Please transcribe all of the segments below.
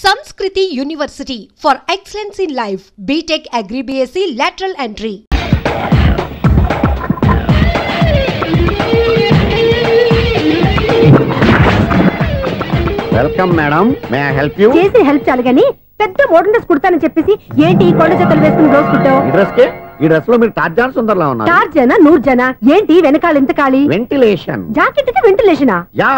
Sanskriti University for excellence in life. BTech Agri BSc lateral entry. Welcome madam, may I help you? చేసి help చాలు గానీ పెద్ద model dress కుడతానని చెప్పేసి ఏంటి ఈ కొండ జతలు వేసుకుని బ్లౌజ్ కుట్టావు? ఈ డ్రెస్ లో మీరు టార్జాన్ సుందర్లా ఉన్నారు. టార్జనా నూర్జనా ఏంటి వెనకాల ఇంత ఖాళీ? వెంటిలేషన్. జాకెట్ కి వెంటిలేషనా? యా,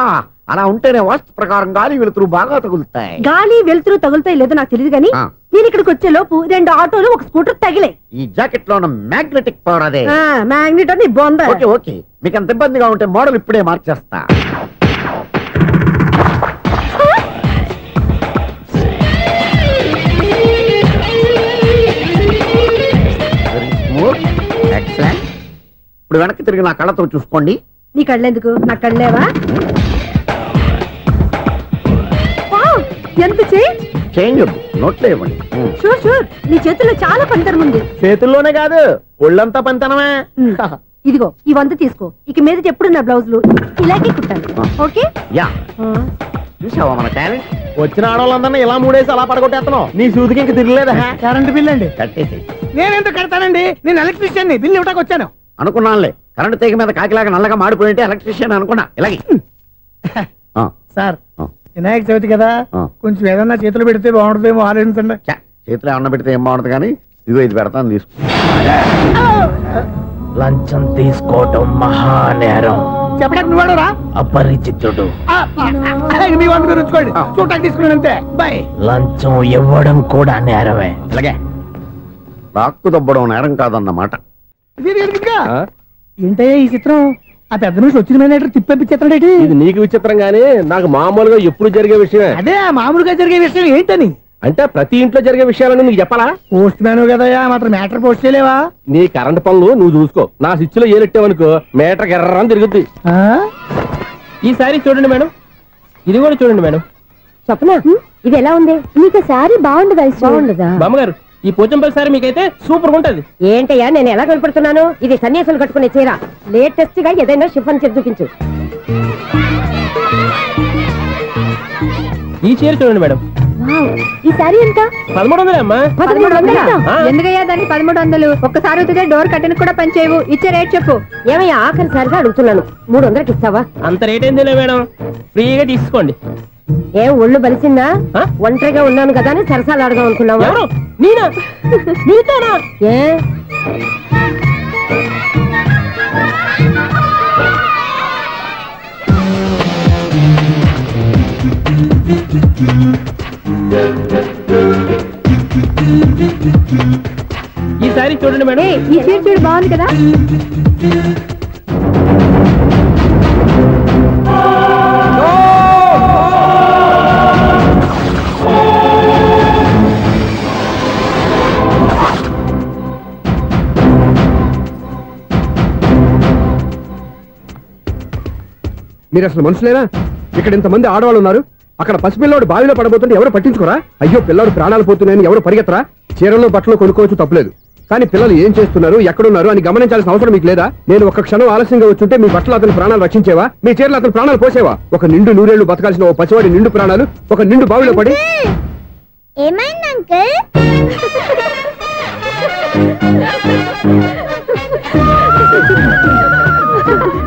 అలా ఉంటేనే వాస్తు ప్రకారం గాలి వెలుతురు బాగా తగులుతాయి. గాలి వెలుతురు తగులుతాయి లేదో నాకు తెలియదు గానీ నేను ఇక్కడికి వచ్చే లోపు 2 ఆటోలు ఒక స్కూటర్ తగిలే. ఈ జాకెట్ లో ఉన్న మ్యాగ్నెటిక్ పవర్ అదే. మ్యాగ్నెట్ అని బొంద. ఓకే ఓకే, మీకు అంత ఇబ్బందిగా ఉంటే మోడల్ ఇప్పుడే మార్చేస్తా. ఎక్సలెంట్. ఇప్పుడు వెనక్కి తిరిగి నా కళ్ళతో చూసుకోండి. నీ కళ్ళెందుకు? నా కళ్ళేవా? ఎంత చేంజ్ నోట్లో ఇవ్వండి. షూర్ షూర్, నీ చేతుల్లో చాలా పనితనం ఉంది. చేతుల్లోనే కాదు, ఒళ్ళంతా పనితనమే. ఇదిగో ఈ 100 తీసుకో. ఇక మీద ఎప్పుడు నా బ్లౌజులు ఇలాగే కుట్టాలి. ఓకే? యా. చూసావా మన టాలెంట్? వచ్చిన ఆడవాళ్ళందరినీ ఇలా మూడేసి అలా పడగొట్టేస్తున్నావు. నీ సూదికి ఇంక తిరగలేదా? కరెంట్ బిల్ అండి. కట్టేసి. నేనెందుకు కడతానండి? నేను ఎలక్ట్రీషియన్, బిల్ ఇవ్వడానికి వచ్చాను. అనుకున్నానులే, కరెంట్ తీగ మీద కాకిలాగా నల్లగా మాడిపోయింటే ఎలక్ట్రీషియన్ అనుకున్నా. ఇలాగే సార్, వినాయక చవితి కదా, కొంచెం ఏదన్నా చేతులు పెడితే బాగుంటుందేమో ఆలోచించండి. చేతిలో అన్న పెడితే ఏం బాగుంటుంది కానీ ఇదిగో ఇది పెడతాను, తీసుకో. లంచం తీసుకోవటం మహానేరం. చెప్పడానికి నువ్వు రా. అపరిచితుడు. మీ వంద మీరు ఉంచుకోండి, చూడటానికి తీసుకున్నాను అంతే. బాయ్. లంచం ఇవ్వడం కూడా నేరమే. ఇలాగే రాక్కు దబ్బడం నేరం కాదన్నమాట. ఏంటే ఈ చిత్రం? ఆ పెద్ద నుంచి వచ్చిన మేనేటర్ తిప్పించేస్తాడు. ఇది నీకు విచిత్రం గానీ నాకు మామూలుగా ఎప్పుడు జరిగే విషయమే. అదే మామూలుగా జరిగే విషయం ఏంటని? అంటే ప్రతి ఇంట్లో జరిగే విషయాలను నీకు చెప్పాలా? పోస్ట్ మ్యాన్ కదయా, మాత్రం మ్యాటర్ పోస్ట్ చేయలేవా? నీ కరెంట్ పనులు నువ్వు చూసుకో. నా స్విచ్ లో ఏలెట్టావనుకో మీటర్ ఎర్రని తిరుగుద్ది. ఈసారి చూడండి మేడం, ఇది కూడా చూడండి మేడం. చెప్పనా, ఇది ఎలా ఉంది? నీకు సారీ బాగుండదా? బాగుండదా బామ్మగారు? ఈ పోచంపల్లి సారీ మీకైతే సూపర్ ఉంటది. ఏంటయ్యా నేను ఎలా కనపడుతున్నాను? ఇది సన్యాసులు కట్టుకునే చీర. లేటెస్ట్ గా ఏదైనా షిఫాన్ చీర చూపించు. ఈ చీర చూడండి మేడం. ఈ సారీ ఎంత? 1300 అమ్మా. 1300? ఎందుకయ్యా దానికి 1300? ఒక్కసారి అవుతుందే డోర్ కట్టను కూడా పనిచేయవు. ఇచ్చే రేట్ చెప్పు. ఏమయ్యా ఆఖరిసారిగా అడుగుతున్నాను, 300కి ఇస్తావా? అంత రేట్ ఏందిలే మేడం, ఫ్రీగా తీసుకోండి. ఏం ఒళ్ళు బలిసిందా? ఒంటరిగా ఉన్నాను కదా అని సరసాలు అడదాం అనుకున్నావా? ఎవరు? నేనా? నీతోనా? ఏ ఈ సారీ చూడండి మేడం. ఈ చీర చూడు, బాగుంది కదా? మీరు అసలు మనుషులేనా? ఇక్కడ ఇంతమంది ఆడవాళ్ళు ఉన్నారు, అక్కడ పసిపిల్లాడు బావిలో పడబోతుంటే ఎవరు పట్టించుకోరా? అయ్యో పిల్లాడు ప్రాణాలు పోతున్నాయని ఎవరు పరిగెత్తరా? చీరలో బట్టలు కొనుక్కోవచ్చు, తప్పులేదు. కానీ పిల్లలు ఏం చేస్తున్నారు, ఎక్కడున్నారు అని గమనించాల్సిన అవసరం మీకు లేదా? నేను ఒక్క క్షణం ఆలస్యంగా వచ్చుంటే మీ బట్టలు అతని ప్రాణాలు రక్షించేవా? మీ చీరలు అతని ప్రాణాలు పోసేవా? ఒక నిండు 100 ఏళ్లు బతకాల్సిన ఓ పసివాడి నిండు ప్రాణాలు ఒక నిండు బావిలో పడి. ఏమైంది అంకుల్?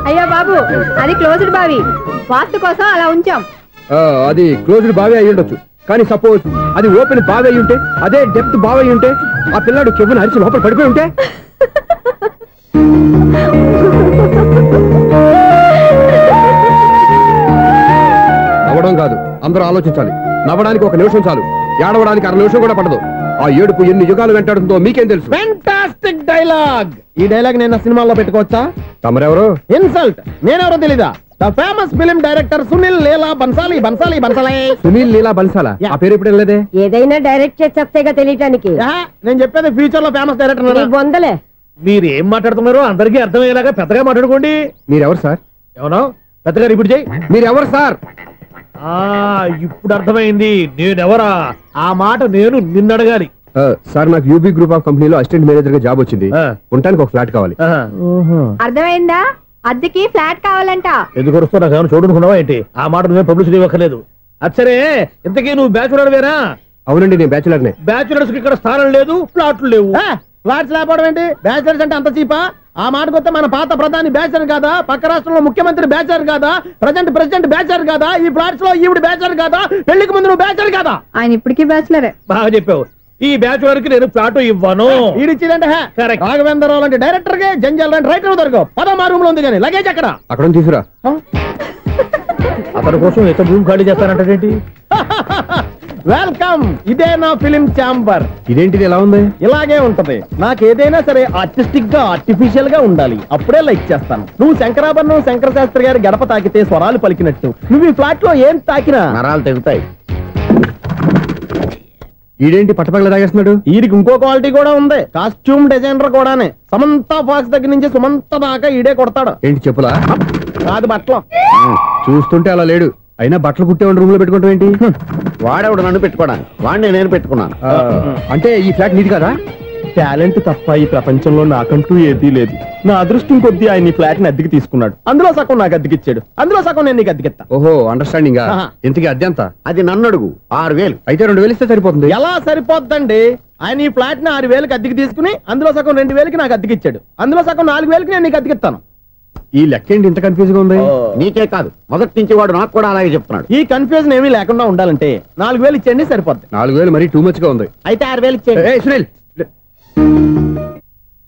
అయ్యో బాబు, అది క్లోజ్డ్ బావి, వాస్తు కోసం అలా ఉంచాం. అది క్లోజ్డ్ బావి అయి ఉండొచ్చు, కానీ సపోజ్ అది ఓపెన్ బావి అయి ఉంటే, అదే డెప్త్ బావి అయి ఉంటే, ఆ పిల్లాడు కెవ్వున అరిచి లోపల పడిపోయి ఉంటే? నవ్వడం కాదు, అందరూ ఆలోచించాలి. నవ్వడానికి 1 నిమిషం చాలు, ఏడవడానికి 1/2 నిమిషం కూడా పడదు. ఆ ఏడుపు ఎన్ని యుగాలు వెంటాడుతుందో మీకేం తెలుసు? Fantastic dialogue. ఈ డైలాగ్ నేను సినిమాలో పెట్టుకోవచ్చా? తమరెవరు? ఇన్సల్ట్. నేనెవరో తెలీదా? The famous film director Sunil Leela Bansali. Bansali Bansali Sunil Leela బన్సాలా? ఆ పేరు ఇప్పుడు లేదే. ఏదైనా డైరెక్ట్ చేసేస్తేగా తెలియటానికి. నేను చెప్పేది ఫ్యూచర్ లో ఫేమస్ డైరెక్టర్. బొందలే. మీరు ఏం మాట్లాడుతున్నారో అందరికీ అర్థమయ్యేలాగా పెద్దగా మాట్లాడుకోండి. మీరెవరు సార్? ఎవరో పెద్దగా రిపీట్ చేయి. మీరెవరు సార్? ఇప్పుడు అర్థమైంది నేనెవరా. ఆ మాట నేను నిన్నడగాలి. సార్, నాకు యూబీ గ్రూప్ ఆఫ్ కంపెనీలో అసిస్టెంట్ మేనేజర్ గా జాబ్ వచ్చింది. ఉండడానికి ఒక ఫ్లాట్ కావాలి. అర్థమైందా? అద్దెకి ఫ్లాట్ కావాలంట. ఎందుకు వస్తున్నా చూడనుకున్నావా ఏంటి? ఆ మాట నువ్వే పబ్లిసిటీ ఇవ్వక్కర్లేదు. అచ్చరే ఇంతకీ నువ్వు బ్యాచులర్ వేరా? అవునండి, నేను బ్యాచులర్నే. బ్యాచులర్స్ కి ఇక్కడ స్థానం లేదు, ప్లాట్లు లేవు. ఫ్లాట్స్ లేకపోవడం ఏంటి? బ్యాచిలర్స్ అంటే అంత చీపా? ఆ మాటకొస్తే మన పాత ప్రధాని బ్యాచర్ కాదా? పక్క రాష్ట్రంలో ముఖ్యమంత్రి బ్యాచర్ కాదా? ప్రెసిడెంట్ బ్యాచర్ కాదా? ఈ ఫ్లాట్స్ లో ఈవిడ బ్యాచర్ కాదా? పెళ్లికి ముందు నువ్వు బ్యాచర్ కాదా? ఆయన ఇప్పటికీ బ్యాచులరే. బాగా చెప్పావు. ఈ బ్యాచులర్ కి నేను ప్లాట్ ఇవ్వను. ఈడిచ్చిందంటే రాఘవేంద్రరావు లాంటి డైరెక్టర్ కి జంజల్ లాంటి రైటర్ దొరకవు. పదమా రూమ్ లో ఉంది కానీ లగేజ్ అక్కడ అక్కడ తీసుకురా. అతని కోసం ఎంత భూమి ఖాళీ చేస్తానంటే వెల్కమ్. ఇదే నా ఫిలిం ఛాంబర్. ఇదేంటిది ఎలా ఉంది? ఇలాగే ఉంటది. నాకు ఏదైనా సరే ఆర్టిస్టిక్ గా ఆర్టిఫిషియల్ గా ఉండాలి, అప్పుడే లైక్ చేస్తాను. నువ్వు శంకరాభరణం శంకర శాస్త్రి గారి గడప తాకితే స్వరాలు పలికినట్టు నువ్వు ఈ ఫ్లాట్ లో ఏం తాకినా నరాలు తెగుతాయి. ఈడేంటి పట్టపగల తాగేస్తున్నాడు? వీడికి ఇంకో క్వాలిటీ కూడా ఉంది. కాస్ట్యూమ్ డిజైనర్ కూడానే. సమంత ఫాక్స్ దగ్గర నుంచి సుమంత దాకా ఈడే కొడతాడు. ఏంటి చెప్పులా? కాదు బట్టలు. చూస్తుంటే అలా లేడు. అయినా బట్టలు కుట్టేవాడి రూమ్ లో పెట్టుకుంటాం ఏంటి? వాడేవాడు నన్ను పెట్టుకోవడానికి, వాడిని నేను పెట్టుకున్నాను. అంటే ఈ ఫ్లాట్ నీది కదా? టాలెంట్ తప్ప ఈ ప్రపంచంలో నాకంటూ ఏదీ లేదు. నా అదృష్టం కొద్దీ ఆయన ఈ ఫ్లాట్ ని అద్దెకి తీసుకున్నాడు. అందులో సగం నాకు అద్దెకిచ్చాడు, అందులో సగం నేను నీకు అద్దెకిస్తా. ఓహో, అండర్స్టాండింగ్. ఇంతకీ అద్దె ఎంత? అది నన్ను అడుగు. 6,000. అయితే 2,000 ఇస్తే సరిపోతుంది. ఎలా సరిపోద్దండి? ఆయన ఈ ఫ్లాట్ ని 6,000కి అద్దెకి తీసుకుని అందులో సగం 2,000కి నాకు అద్దెకిచ్చాడు, అందులో సగం 4,000కి నేను నీకు అద్దెకిస్తాను. ఈ లెక్క ఏంటి ఇంత కన్ఫ్యూజ్ గా ఉంది? నీకే కాదు, మొదటి నుంచి వాడు నాకు కూడా అలాగే చెప్తున్నాడు. ఈ కన్ఫ్యూజన్ ఏమీ లేకుండా ఉండాలంటే 4,000 ఇచ్చేయండి, సరిపోద్ది. 4,000 మరీ టూ మచ్ గా ఉంది. అయితే 6,000 ఇచ్చేయండి. ఏయ్ సునీల్,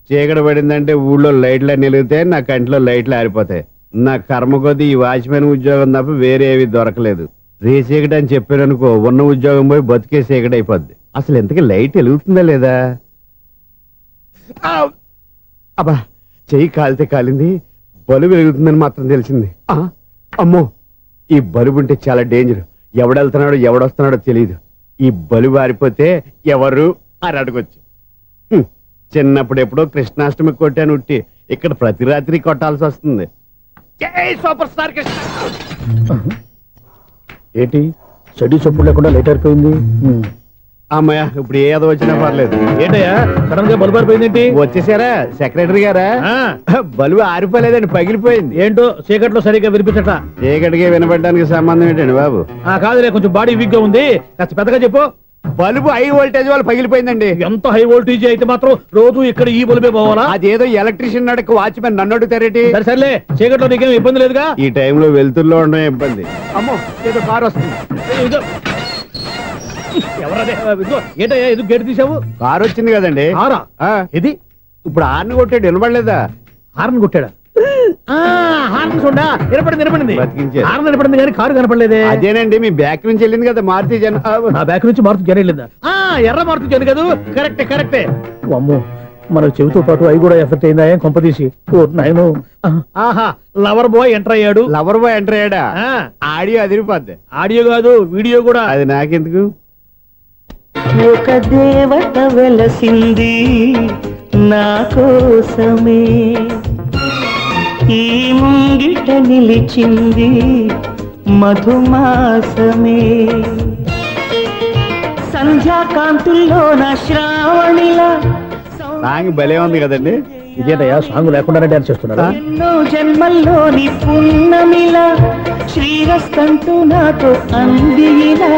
చీకటి పడిందంటే ఊళ్ళో లైట్లు నిలిగితే నా కంటిలో లైట్లు ఆరిపోతాయి. నా కర్మ కొద్దీ ఈ వాచ్మెన్ ఉద్యోగం తప్ప వేరే ఏవి దొరకలేదు. రేసీకటి అని చెప్పారనుకో, ఉన్న ఉద్యోగం పోయి బతికే చీకటి అయిపోద్ది. అసలు ఎంతకీ లైట్ వెలుగుతుందా లేదా? అబ్బా, చెయ్యి కాలితే కాలింది, బలుబు వెలుగుతుందని మాత్రం తెలిసింది. అమ్మో, ఈ బలుబు ఉంటే చాలా డేంజర్. ఎవడెళ్తున్నాడో ఎవడొస్తున్నాడో తెలియదు. ఈ బలుబు ఆరిపోతే ఎవరు అని అడగొచ్చు. చిన్నప్పుడు ఎప్పుడో కృష్ణాష్టమి కొట్టాను ఉట్టి, ఇక్కడ ప్రతి రాత్రి కొట్టాల్సి వస్తుంది. జై సూపర్ స్టార్ కృష్ణ. ఏంటి చెడు చెప్పుడు లేకుండా లేట్ అయిపోయింది? అమ్మయ్య, ఇప్పుడు ఏదో వచ్చినా పర్లేదు. ఏంటయ్యా సడన్ గా బల్బు అయిపోయింది ఏంటి? వచ్చేసారా సెక్రటరీ గారా? బలుబు ఆరిపోలేదండి, పగిలిపోయింది. ఏంటో చీకట్లో సరిగ్గా వినిపించట. చీకటికి వినపడడానికి సంబంధం ఏంటండి బాబు? కాదులే, కొంచెం బాడీ వీక్ గా ఉంది, కాస్త పెద్దగా చెప్పు. బల్బు హై వోల్టేజ్ వాళ్ళు పగిలిపోయిందండి. ఎంత హై వోల్టేజ్ అయితే మాత్రం రోజు ఇక్కడ ఈ బల్బే పోవాలా? అదేదో ఎలక్ట్రీషియన్ నడక వాచ్మెన్ నన్ను అడుగుతారేటి? సర్లే, చీకట్లో నీకేం ఇబ్బంది లేదుగా? ఈ టైంలో వెళ్తుల్లో ఉండడం ఇబ్బంది. అమ్మో, ఏదో కారు వస్తుంది. ఎవరదే? ఏంటయ్యా ఎందుకు గేటు తీసావు? కారు వచ్చింది కదండి. కారా? ఇది ఇప్పుడు హార్న్ కొట్టాడు, వినపడలేదా? హార్న్ కొట్టాడా? హార్న్ చూడా వినపడింది. బతికించాడు. హార్న్ వినపడింది కానీ కారు కనపడలేదే. అదేనండి, మీ బ్యాక్ నుంచి వెళ్ళింది కదా మారుతి జన. నా బ్యాక్ నుంచి మారుతి జన వెళ్ళిందా? ఎర్ర మారుతి జన కదా? కరెక్టే. అమ్మో, మన చెవితో పాటు అవి కూడా ఎఫెక్ట్ అయిందా కొంపదీసి? ఆహా, లవర్ బాయ్ ఎంటర్ అయ్యాడు. లవర్ బాయ్ ఎంటర్ అయ్యాడా? ఆడియో అదిరిపోద్ది. ఆడియో కాదు, వీడియో కూడా. అది నాకెందుకు? ఒక దేవత వెలసింది నా కోసమే, ఈ ముంగిట నిలిచింది మధుమాసమే, సంధ్యాకాంతుల్లో నా శ్రావణిలా. సాంగ్ భలే ఉంది కదండి. ఇదేంటయ్యా సాంగ్ లేకుండానే డాన్స్ చేస్తున్నారా? ఎన్నో జన్మల్లోని పున్నమిలా శ్రీరస్తంటూ నాతో అందిలా,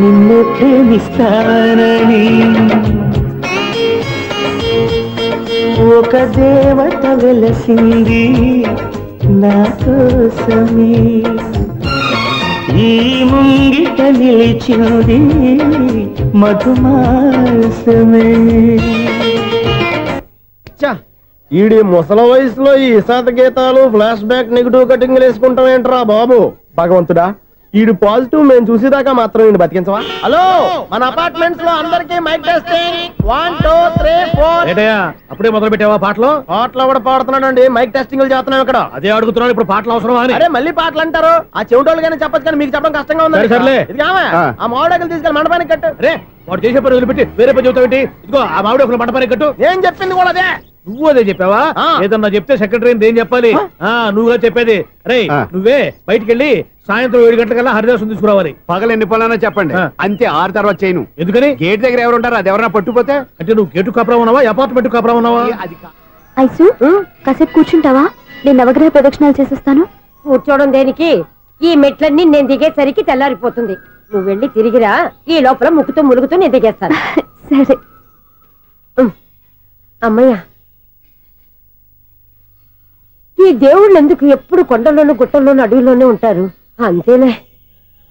నిన్ను ప్రేమిస్తానని ఒక దేవత వెలసింది నా కోసమే, ఈ ముంగిట నిలిచింది మధుమాసమే. ఈడి ముసల వయసులో ఈ ఇసాత గీతాలు, ఫ్లాష్ బ్యాక్, నెగిటివ్ కటింగ్ వేసుకుంటాం ఏంట్రా బాబు? భగవంతుడా, ఈడు పాజిటివ్ మేము చూసేదాకా మాత్రం ఈయన బతికించవా? హలో, మన అపార్ట్మెంట్స్ లో అందరికీ మైక్ టెస్టింగ్. 1 2 3 4. ఏంటయ్యా అప్పుడే మొదలు పెట్టావా పాటలు? పాటలు కూడా పాడుతున్నాడు అండి, మైక్ టెస్టింగ్ చేస్తున్నాం ఇక్కడ. అదే అడుగుతున్నాడు, ఇప్పుడు పాటలు అవసరమా అని. అరే మళ్ళీ పాటలు అంటారు, ఆ చెవిటోళ్ళు కానీ చెప్పచ్చు కానీ మీకు చెప్పడం కష్టంగా ఉంది. సర్లే. ఆ మామిడాకులు తీసుకెళ్ళి మండపానికి కట్టు. రే, వాడు చేసే పని వదిలిపెట్టి వేరే పని చెబుతావు ఏంటి? ఇదిగో ఆ మామిడి ఒక మంటపానికి కట్టు. ఏం చెప్పింది కూడా అదే. నువ్వు అదే చెప్పావా? ఏదన్నా చెప్తే సెక్రటరీ ఏం చెప్పాలి? నువ్వుగా చెప్పేది. రే, నువ్వే బయటికి వెళ్ళి సాయంత్రం 7 గంటలకల్లా హరిదాసు తీసుకురావాలి. పగలు ఎన్ని పనులన్నా చెప్పండి, అంతే. 6 తర్వాత చేయను. ఎందుకని? గేట్ దగ్గర ఎవరు ఉంటారు, అది ఎవరన్నా పట్టుపోతే. అంటే నువ్వు గేటు కాపురా ఉన్నావా, అపార్ట్మెంట్ కాపురా ఉన్నావా? ఐసు, కాసేపు కూర్చుంటావా? నేను నవగ్రహ ప్రదక్షిణాలు చేసేస్తాను. కూర్చోవడం దేనికి? ఈ మెట్లన్నీ నేను దిగేసరికి తెల్లారిపోతుంది. నువ్వు వెళ్ళి తిరిగిరా, ఈ లోపల ముక్కుతూ ములుగుతూ నేను దిగేస్తాను. సరే. అమ్మయ్య, ఈ దేవుళ్ళు ఎందుకు ఎప్పుడు కొండల్లోనూ గుట్టల్లోనూ అడవిలోనే ఉంటారు? అంతేలే,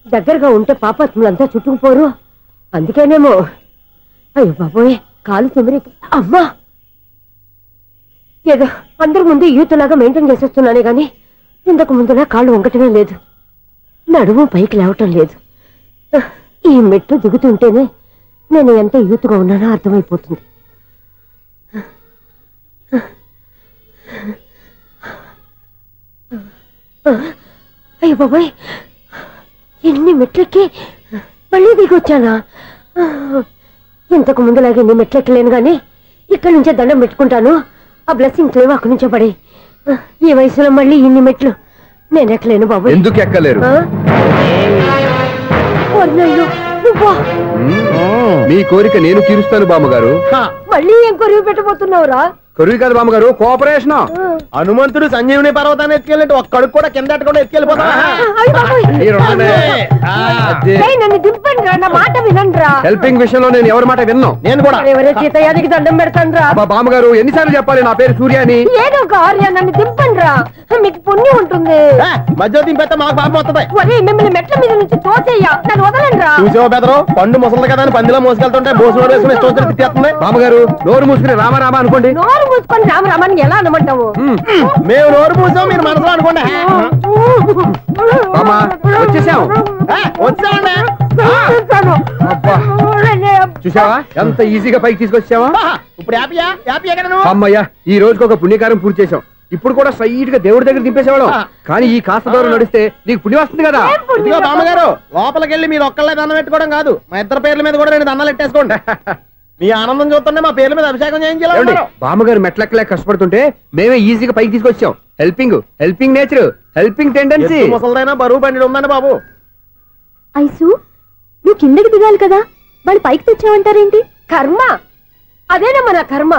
దగ్గరగా ఉంటే పాపాత్ములంతా చుట్టుకుపోరు, అందుకేనేమో. అయ్యో బాబోయ్, కాలు తిమిరి. అమ్మా, ఏదో అందరి ముందు యూత్లాగా మెయింటైన్ చేసేస్తున్నానే గాని ఇంతకు ముందులా కాళ్ళు వంకటమే లేదు, నడుము పైకి లేవటం లేదు. ఈ మెట్లు దిగుతుంటేనే నేను ఎంత యూత్గా ఉన్నానో అర్థమైపోతుంది. అయ్యో బాబాయ్, ఎన్ని మెట్లెక్కి మళ్ళీ దిగొచ్చానా? ఇంతకు ముందులాగే ఎన్ని మెట్లెక్కలేను గాని ఇక్కడి నుంచే దండం పెట్టుకుంటాను. ఆ బ్లెస్సింగ్స్ లేవు అక్కడి నుంచే పడి. ఈ వయసులో మళ్ళీ ఇన్ని మెట్లు నేను ఎక్కలేను బాబాయ్. ఎందుకు ఎక్కలేరు? మీ కోరిక నేను తీరుస్తాను బామ్మగారు. మళ్ళీ ఏం కొరివి పెట్టబోతున్నావురా? కొరివి కాదు బామ్మగారు, కోఆపరేషన్. హనుమంతుడు సంజీవుని పర్వతాన్ని ఎత్తుకెళ్ళి ఒక్కడికి కూడా కింద ఎట్టకుండా ఎత్తుకెళ్ళిపోతా. నన్ను దింపండి రా, నా మాట వినండి రా. హెల్పింగ్ విషయంలో నేను ఎవరి మాట విన్నాను. నేను కూడా ఎవరే సీతయ్యానికి దండం పెడతాను రా. బామ్మగారు ఎన్నిసార్లు చెప్పాలి నా పేరు సూర్యాని? ఏదో ఒక ఆర్య, నన్ను దింపండి రా, మీకు పుణ్యం ఉంటుంది. మధ్య దింపేస్తే మాకు పాపం వస్తుంది. ఒరే, మిమ్మల్ని మెట్ల మీద నుంచి తోచేయ్యా, నన్ను వదలండి రా. చూసావా బెదరు, పండు ముసలి కదా అని పందిలో మోసుకెళ్తుంటే బోసు వేసుకుని స్తోత్రం తిట్టేస్తుంది. బామ్మగారు నోరు మూసుకుని రామారామ అనుకోండి. నోరు మూసుకొని రామరామాన్ని ఎలా అనమంటావు? మేము నోరు మూసాం, మీరు మనసులో అనుకోండి. వచ్చేసాం. వచ్చామండి. అబ్బా, చూసావా ఎంత ఈజీగా పైకి తీసుకొచ్చావా? ఇప్పుడు హ్యాపీయా? హ్యాపీ ఎక్కడ నువ్వు? అమ్మయ్యా, ఈ రోజుకి ఒక పుణ్యకారం పూర్తి చేసాం. ఇప్పుడు కూడా స్ట్రైట్ గా దేవుడి దగ్గర దింపేసేవాళ్ళం. కానీ ఈ కాస్త దూరం నడిస్తే నీకు పుణ్యం వస్తుంది కదా. ఇదిగో బామ్మగారు, లోపలికి వెళ్ళి మీరు ఒక్కళ్ళే దండం పెట్టుకోవడం కాదు, మా ఇద్దరు పేర్ల మీద కూడా 2 దండాలు ఎట్టేసుకోండి. మీ ఆనందం చూస్తుంటే మా పేర్ల మీద అభిషేకం చేయించాలి. బామ్మగారు మెట్లెక్కలే కష్టపడుతుంటే మేమే ఈజీగా పైకి తీసుకొచ్చాం. Helping nature, helping tendency. ముసలిదైనా బరువు బండి ఉందండి బాబు. ఐసు, నువ్వు కిందకి దిగాలి కదా, వాళ్ళు పైకి తెచ్చావంటారేంటి? కర్మ, అదేనమ్మా నా కర్మ.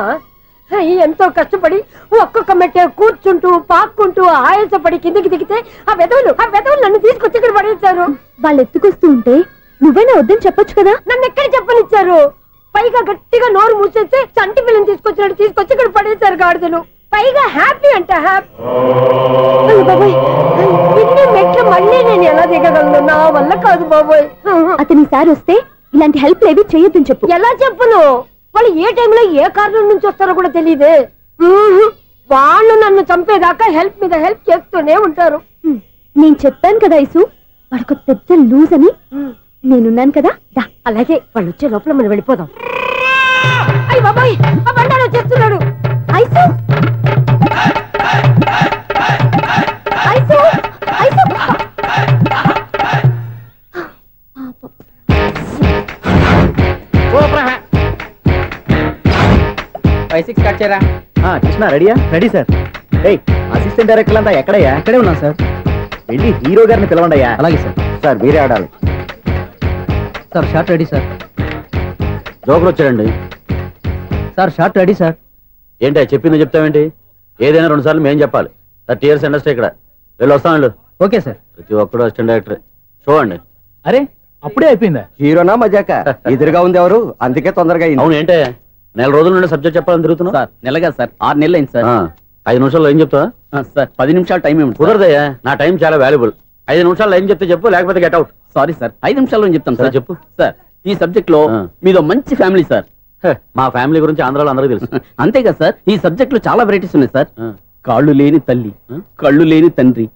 ఎంతో కష్టపడి ఒక్కొక్క మెట్టే కూర్చుంటూ పాక్కుంటూ ఆయాసపడి కిందకి దిగితే ఆ వెధవులు నన్ను తీసుకొచ్చి ఇక్కడ పడేశారు. వాళ్ళు ఎత్తుకొస్తూ ఉంటే నువ్వేనా వద్దని చెప్పొచ్చు కదా. నన్ను ఎక్కడ చెప్పనిచ్చారు? పైగా గట్టిగా నోరు మూసేస్తే చంటి పిల్లని తీసుకొచ్చినట్టు తీసుకొచ్చి ఇక్కడ పడేశారు గాడిదలు. పైగా హ్యాపీ అంటే హ్యాపీ. బాబోయ్, ఇన్ని మెట్లు మళ్ళీ నేను ఎలా దిగగలను? నా వల్ల కాదు బాబోయ్. అతని సారి వస్తే ఇలాంటి హెల్ప్ లేవి చేయొద్దని చెప్పు. ఎలా చెప్పును? వాళ్ళు ఏ టైంలో ఏ కారణం నుంచి వస్తారో కూడా తెలియదే. వాళ్ళు నన్ను చంపేదాకా హెల్ప్ మీద హెల్ప్ చేస్తూనే ఉంటారు. నేను చెప్పాను కదా ఐసు, వాడొక పెద్ద లూజ్ అని. నేనున్నాను కదా. అలాగే, వాళ్ళు వచ్చే లోపల మనం వెళ్ళిపోదాం. అయ్య బాబాయ్, ఆ బండారు వచ్చేస్తున్నాడు. Ice, ice, ice. 5-6 కట్ చేయరా. కృష్ణ రెడీయా? Ready sir. అసిస్టెంట్ డైరెక్టర్ అంతా ఎక్కడయ్యా? ఇక్కడే ఉన్నాం సార్. వెళ్ళి హీరో గారిని పిలవండియా. అలాగే సార్. సార్ మీరే ఆడాలి sir. Short ready sir. Joker వచ్చాడండి సార్. Short ready sir. ఏంటి చెప్పింది చెప్తావేంటి? ఏదైనా 2 సార్లు మేం చెప్పాలి. 30 years ఇండస్ట్రీ ఇక్కడ. వెళ్ళి వస్తాను. Okay sir. ప్రతి ఒక్కడు అసిస్టెంట్ డైరెక్టర్. చూడండి. అరే, అప్పుడే అయిపోయిందా? హీరోనా మజాక? ఎదురుగా ఉంది ఎవరు, అందుకే తొందరగా. అవును, ఏంటే 4 రోజుల నుండి సబ్జెక్ట్ చెప్పాలని తిరుగుతున్నా సార్. నెలగా సార్, 6 నెలలు అయింది సార్. 5 నిమిషాల్లో ఏం చెప్తా సార్? 10 నిమిషాలు టైం ఏమి కుదరదయ్యా. నా టైం చాలా వాల్యుబుల్. 5 నిమిషాల్లో ఏం చెప్తే చెప్పు, లేకపోతే గెట్ అవుట్. సారీ సార్, 5 నిమిషాల్లో చెప్తాను సార్. చెప్పు సార్. ఈ సబ్జెక్ట్ లో మీదో మంచి ఫ్యామిలీ సార్. మా ఫ్యామిలీ గురించి ఆంధ్రాలో అందరికీ తెలుసు. అంతేగా సార్, ఈ సబ్జెక్ట్ లో చాలా వెరైటీస్ ఉన్నాయి సార్. కాళ్ళు లేని తల్లి, కళ్ళు లేని తండ్రి,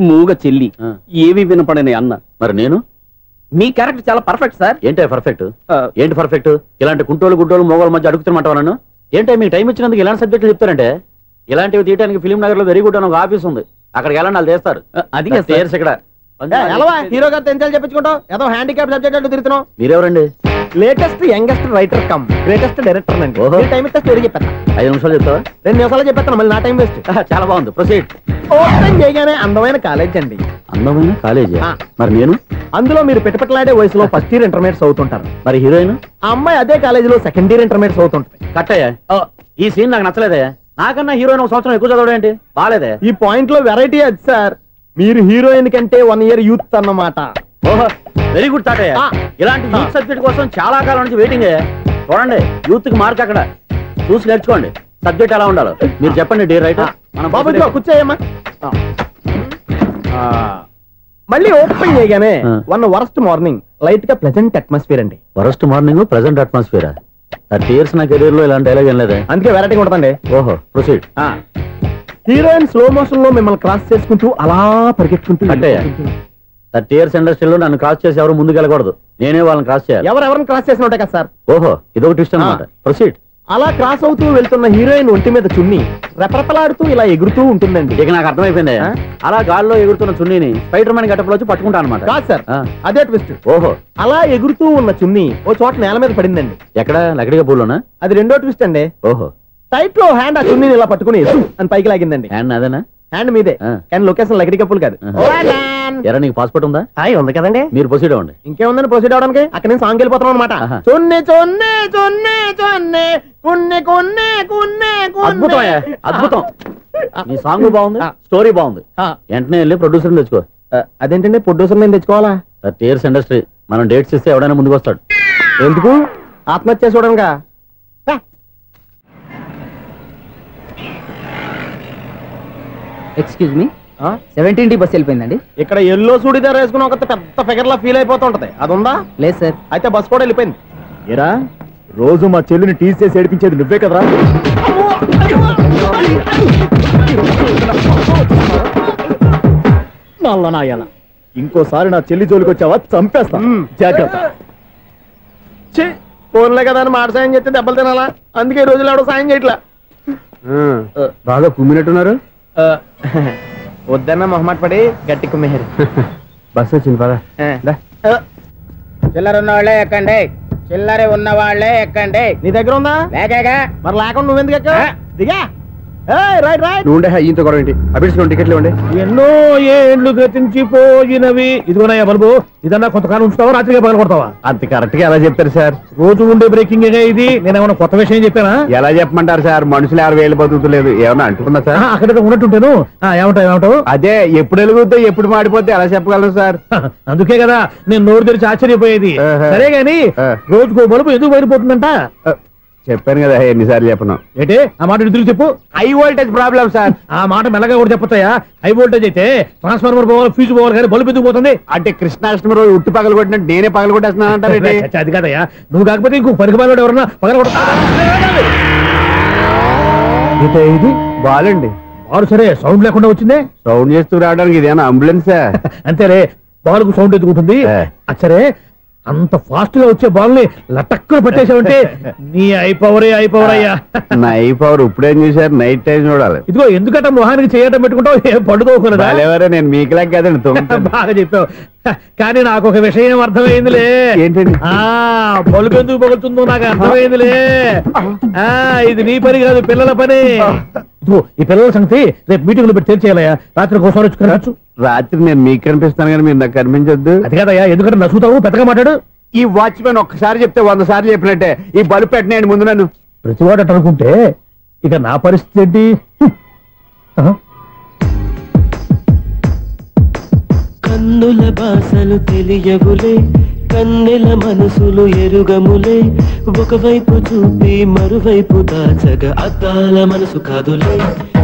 మూగ చెల్లి, ఏవి వినపడని అన్న. మరి నేను? మీ క్యారెక్టర్ చాలా పర్ఫెక్ట్ సార్. ఏంటే పర్ఫెక్ట్? ఏంటి పర్ఫెక్ట్? ఇలాంటి గుంటోళ్ళు మోగోళ్ళ మధ్య అడుగుతున్నమాట నన్ను. ఏంటంటే మీకు టైం ఇచ్చినందుకు ఇలాంటి సబ్జెక్టులు చెప్తారంటే? ఇలాంటివి తీయడానికి ఫిలిం నగర్ లో వెరీ గుడ్ అని ఒక ఆఫీస్ ఉంది. అక్కడికి వెళ్ళండి, వాళ్ళు చేస్తారు. అది ఇక్కడ హీరో గారు తెంచాలి చెప్పించుకుంటాం. ఏదో హ్యాండిక్యాప్ సబ్జెక్ట్ అంటూ తిరుగుతున్నాం. మీరెవరండి? Latest youngest writer cum greatest director అండి. టైం ఇస్తే స్టోరీ చెప్పేస్తా. 5 నిమిషాలు చెప్తావా? 2 నిమిషాలు చెప్పేస్తాను, మళ్ళీ నా టైం వేస్ట్. చాలా బాగుంది, ప్రొసీడ్. ఓపెన్ చేయగానే అందమైన కాలేజ్ అండి. అందమైన కాలేజీ? మరి నేను? అందులో మీరు పెట్టుపట్లాడే వయసులో ఫస్ట్ ఇయర్ ఇంటర్మీడియట్స్ అవుతుంటారు. మరి హీరోయిన్? ఆ అమ్మాయి అదే కాలేజీలో సెకండ్ ఇయర్ ఇంటర్మీడియట్స్ అవుతుంటుంది. కట్టయ్యా, ఈ సీన్ నాకు నచ్చలేదయ్యా. నాకన్నా హీరోయిన్ 1 సంవత్సరం ఎక్కువ చదవడం ఏంటి? బాలేదే. ఈ పాయింట్ లో వెరైటీ అది సార్. మీరు హీరోయిన్ కంటే 1 year యూత్ అన్నమాట. ఓహో వెరీ గుడ్ తాతయ్య. ఇలాంటి యూత్ సబ్జెక్ట్ కోసం చాలా కాలం నుంచి వెయిటింగ్. చూడండి యూత్ కి మార్క్ అక్కడ చూసి నేర్చుకోండి. సబ్జెక్ట్ ఎలా ఉండాలో మీరు చెప్పండి డే రైటర్. బాబు కూర్చోయమ్మా. మళ్ళీ ఓపెన్ చేయగానే వన్ వరస్ట్ మార్నింగ్ లైట్ గా ప్లెజెంట్ అట్మాస్ఫియర్ అండి. Worst morning present atmosphere. 30 years నా కెరీర్ లో ఇలాంటి డైలాగ్ ఏం లేదే. అందుకే వెరైటీగా ఉంటుందండి. ఓహో ప్రొసీడ్. హీరోయిన్ స్లో మోషన్ లో మిమ్మల్ని క్రాస్ చేసుకుంటూ అలా పరిగెట్టుకుంటూ అంటే 30 years ఇండస్ట్రీలో నన్ను క్రాస్ చేసి ఎవరు ముందుకు వెళ్ళకూడదు. నేనే వాళ్ళని క్రాస్ చేయాలి. ఎవరెవరిని క్రాస్ చేసిన ఉంటాయి కదా సార్. ఓహో ఇదొక ట్విస్ట్ అన్నమాట. ప్రొసీడ్. అలా క్రాస్ అవుతూ వెళ్తున్న హీరోయిన్ ఒంటి మీద చున్ని రెపరెపలాడుతూ ఇలా ఎగురుతూ ఉంటుందండి. ఇక నాకు అర్థమైపోయింది. అలా గాల్లో ఎగురుతున్న చున్నీని స్పైడర్ మ్యాన్ గెటప్ లో వచ్చి పట్టుకుంటా అనమాట. కాదు సార్, అదే ట్విస్ట్. ఓహో అలా ఎగురుతూ ఉన్న చున్ని ఓ చోట నేల మీద పడిందండి. ఎక్కడ లకడిగా పూలోనా? అది రెండో ట్విస్ట్ అండి. ఓహో టైట్ లో హ్యాండ్ ఆ చున్నీని ఇలా పట్టుకుని అని పైకి లాగిందండి. హ్యాండ్ అదేనా? హ్యాండ్ మీదే కానీ లొకేషన్ లకడి కప్పులు కాదు. ఎరా నీకు పాస్పోర్ట్ ఉందా? ఉంది కదండి. మీరు ప్రొసీడ్ అవ్వండి. ఇంకేముందని ప్రొసీడ్ అవడానికి అక్కడ నేను సాంగ్ వెళ్ళిపోతున్నాం అనమాట. చున్ని చున్ని చున్ని చున్ని కున్ని కున్ని కున్ని. అద్భుతం అద్భుతం. నీ సాంగ్ బాగుంది, స్టోరీ బాగుంది. వెంటనే వెళ్ళి ప్రొడ్యూసర్ తెచ్చుకో. అదేంటండి ప్రొడ్యూసర్ నేను తెచ్చుకోవాలా? 30 years ఇండస్ట్రీ. మనం డేట్స్ ఇస్తే ఎవడైనా ముందుకు వస్తాడు. ఎందుకు? ఆత్మహత్య చూడనుగా. Excuse me, 17D bus వెళ్ళిపోయిందండి. ఇక్కడ ఎల్లో చూడిదార్ వేసుకుని ఒక పెద్ద ఫిగర్ లా ఫీల్ అయిపోతుంటది. అది ఉందా? లేదు సార్. అయితే బస్ కూడా వెళ్ళిపోయింది. ఏరా రోజు మా చెల్లిని టీస్ చేసి ఏడిపించేది నువ్వే కదరా? నల్లనాయాల ఇంకోసారి నా చెల్లి జోలికి వచ్చావా చంపేస్తా. జాగ్రత్త. ఫోన్లే కదా అని మాట సాయం చేస్తే దెబ్బలు తినాలా? అందుకే ఈ రోజులు ఎవడో సాయం చేయట్లా. బాగా కుమ్మినట్టున్నారు. వద్దన్న మొహమాట పడి గట్టి కుమ్మేరు. బస్సు వచ్చింది పద. చిల్లర ఉన్న వాళ్ళే ఎక్కండి, చిల్లర ఉన్న వాళ్ళే ఎక్కండి. నీ దగ్గర ఉందా? లేకగా. మరి లేకుండా నువ్వెందుకు ఎక్క? దిగా. Right right. నువ్వు ఉండే ఇంత గొడవ ఏంటి? అభిడ్స్ టికెట్లు ఇవ్వండి. ఎన్నో ఏండ్లు గతించిపోయినవి. ఇదిగోనయ్యా బల్బు, ఇదన్నా కొంతకాలం ఉంచుతావా రాత్రిగా పగల కొడతావా? అంత కరెక్ట్ గా ఎలా చెప్తారు సార్? రోజు ఉండే బ్రేకింగ్ ఇది. నేనేమన్నా కొత్త విషయం చెప్పానా? ఎలా చెప్పమంటారు సార్? మనుషులు ఎవరు వేలు బతుకుతలేదు. ఏమన్నా అంటున్నా సార్? అక్కడ ఉన్నట్టుంటాను. ఏమంటావు? అదే ఎప్పుడు వెలుగుతో ఎప్పుడు మాడిపోతే ఎలా చెప్పగలను సార్? అందుకే కదా నేను నోరు తెరిచి ఆశ్చర్యపోయేది. సరే గాని రోజుకో బల్బు ఎందుకు బయటపోతుందంట? చెప్పాను కదా ఎన్నిసార్లు చెప్పను. ఏంటే ఆ మాట ఎదురు చెప్పు. High voltage problem sir. ఆ మాట మెల్లగా కూడా చెప్పొచ్చాయా? హై వోల్టేజ్ అయితే ట్రాన్స్ఫార్మర్ పోవాలి, ఫ్యూజ్ పోవాలి, కానీ బల్బు ఎందుకు పోతుంది? అంటే కృష్ణాష్టమి రోజు ఉట్టి పగలు కొట్టినట్టు నేనే పగలు కొట్టేస్తున్నానంటే అది కాదయ్యా, నువ్వు కాకపోతే ఇంకో పనికి బాలు ఎవరన్నా పగల కొడతా. ఇది బాలండి. బాలు సరే సౌండ్ లేకుండా వచ్చిందే. సౌండ్ చేస్తూ రావడానికి ఇదేనా అంబులెన్సా? అంతేలే, బాలుకు సౌండ్ ఎదుగుతుంది. సరే అంత ఫాస్ట్ గా వచ్చే బాల్ ని లటక్కున పట్టేసావంటే నీ ఐపవర్ అయ్యా. నా ఐపవర్ ఇప్పుడేం చూసారు? నైట్ టైం చూడాలి. ఇదిగో ఎందుకంటే మొహానికి చేయటం పెట్టుకుంటావు, పండుకోకూడదా? మీకులా కదండి. బాగా చెప్పావు. కానీ నాకు ఒక విషయం అర్థమైందిలే. ఏంటండి? బల్బు ఎందుకు పగులుతుందో నాకు అర్థమైందిలే. ఇది నీ పని కాదు, పిల్లల పని. ఈ పిల్లల సంగతి రేపు మీటింగ్ లో పెట్టి తెలిసేయాలయ్యా. రాత్రి ఒకసారి వచ్చి కనవచ్చు. రాత్రి నేను మీకు కనిపిస్తాను కానీ మీరు నాకు కనిపించొద్దు. అది కాదయ్యా, ఎందుకంటే నసుగుతావు, పెద్దగా మాట్లాడు. ఈ వాచ్మెన్ ఒక్కసారి చెప్తే 100 సార్లు చెప్పినట్టే. ఈ బల్బు పెట్టినాయండి ముందు నన్ను. ప్రతివాడట అనుకుంటే ఇక నా పరిస్థితి ఏంటి? కన్నుల భాషలు తెలియవులే, కన్నెల మనసులు ఎరుగములే. ఒకవైపు చూపి మరువైపు దాచగా అద్దాల మనసు కాదులే.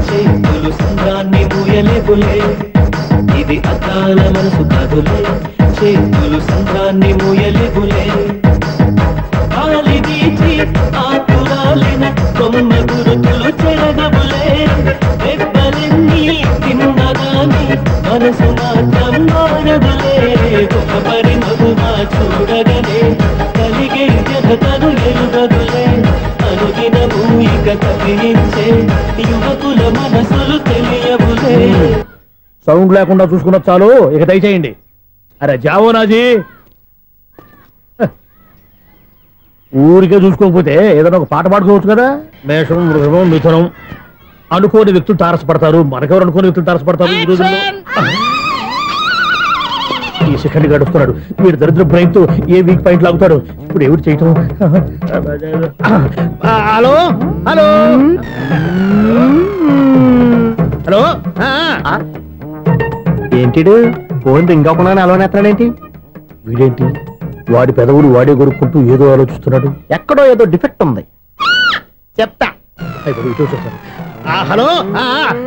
చేతులు సంద్రాన్ని మూయలేవులే, ఇది అద్దాల మనసు కాదులే. చేతులు సంద్రాన్ని మూయలేవులే. గాలి వీచి ఆకురాలిన కొమ్మ గురుతులు చెరగవులే. దెబ్బలెన్ని తిన్నగాని మనసు మాత్రం మారదులే. ఒక పరిమగుమా చూడగనే కలిగే జగతను ఎరుగదులే. అనుదినము ఇక కదిలించే యువకుల మనసులు తెలియవులే. సౌండ్ లేకుండా చూసుకున్న చాలు, ఇక దయచేయండి. అరే జావో నాజీ, ఊరికే చూసుకోకపోతే ఏదైనా ఒక పాట పాడుకోవచ్చు కదా. మేషం, వృషభం, మిథునం అనుకోని వ్యక్తులు తారసపడతారు. మనకెవరు అనుకోని వ్యక్తులు తారసపడతారు ఈ రోజుల్లో. ఈ సెకండ్ గడుపుతున్నాడు వీడు దరిద్ర బ్రెయిన్ తో. ఏ వీక్ పాయింట్ లాగుతాడు ఇప్పుడు? ఎవరు చేయటం? Hello hello hello. ఏంటిడు ఫోన్ రింగ్ అవ్వకుండా అలవనేస్తాడేంటి? వీడేంటి వాడి పెదవులు వాడే కొరుక్కుంటూ ఏదో ఆలోచిస్తున్నాడు. ఎక్కడో ఏదో డిఫెక్ట్ ఉంది, చెప్తా. హలో,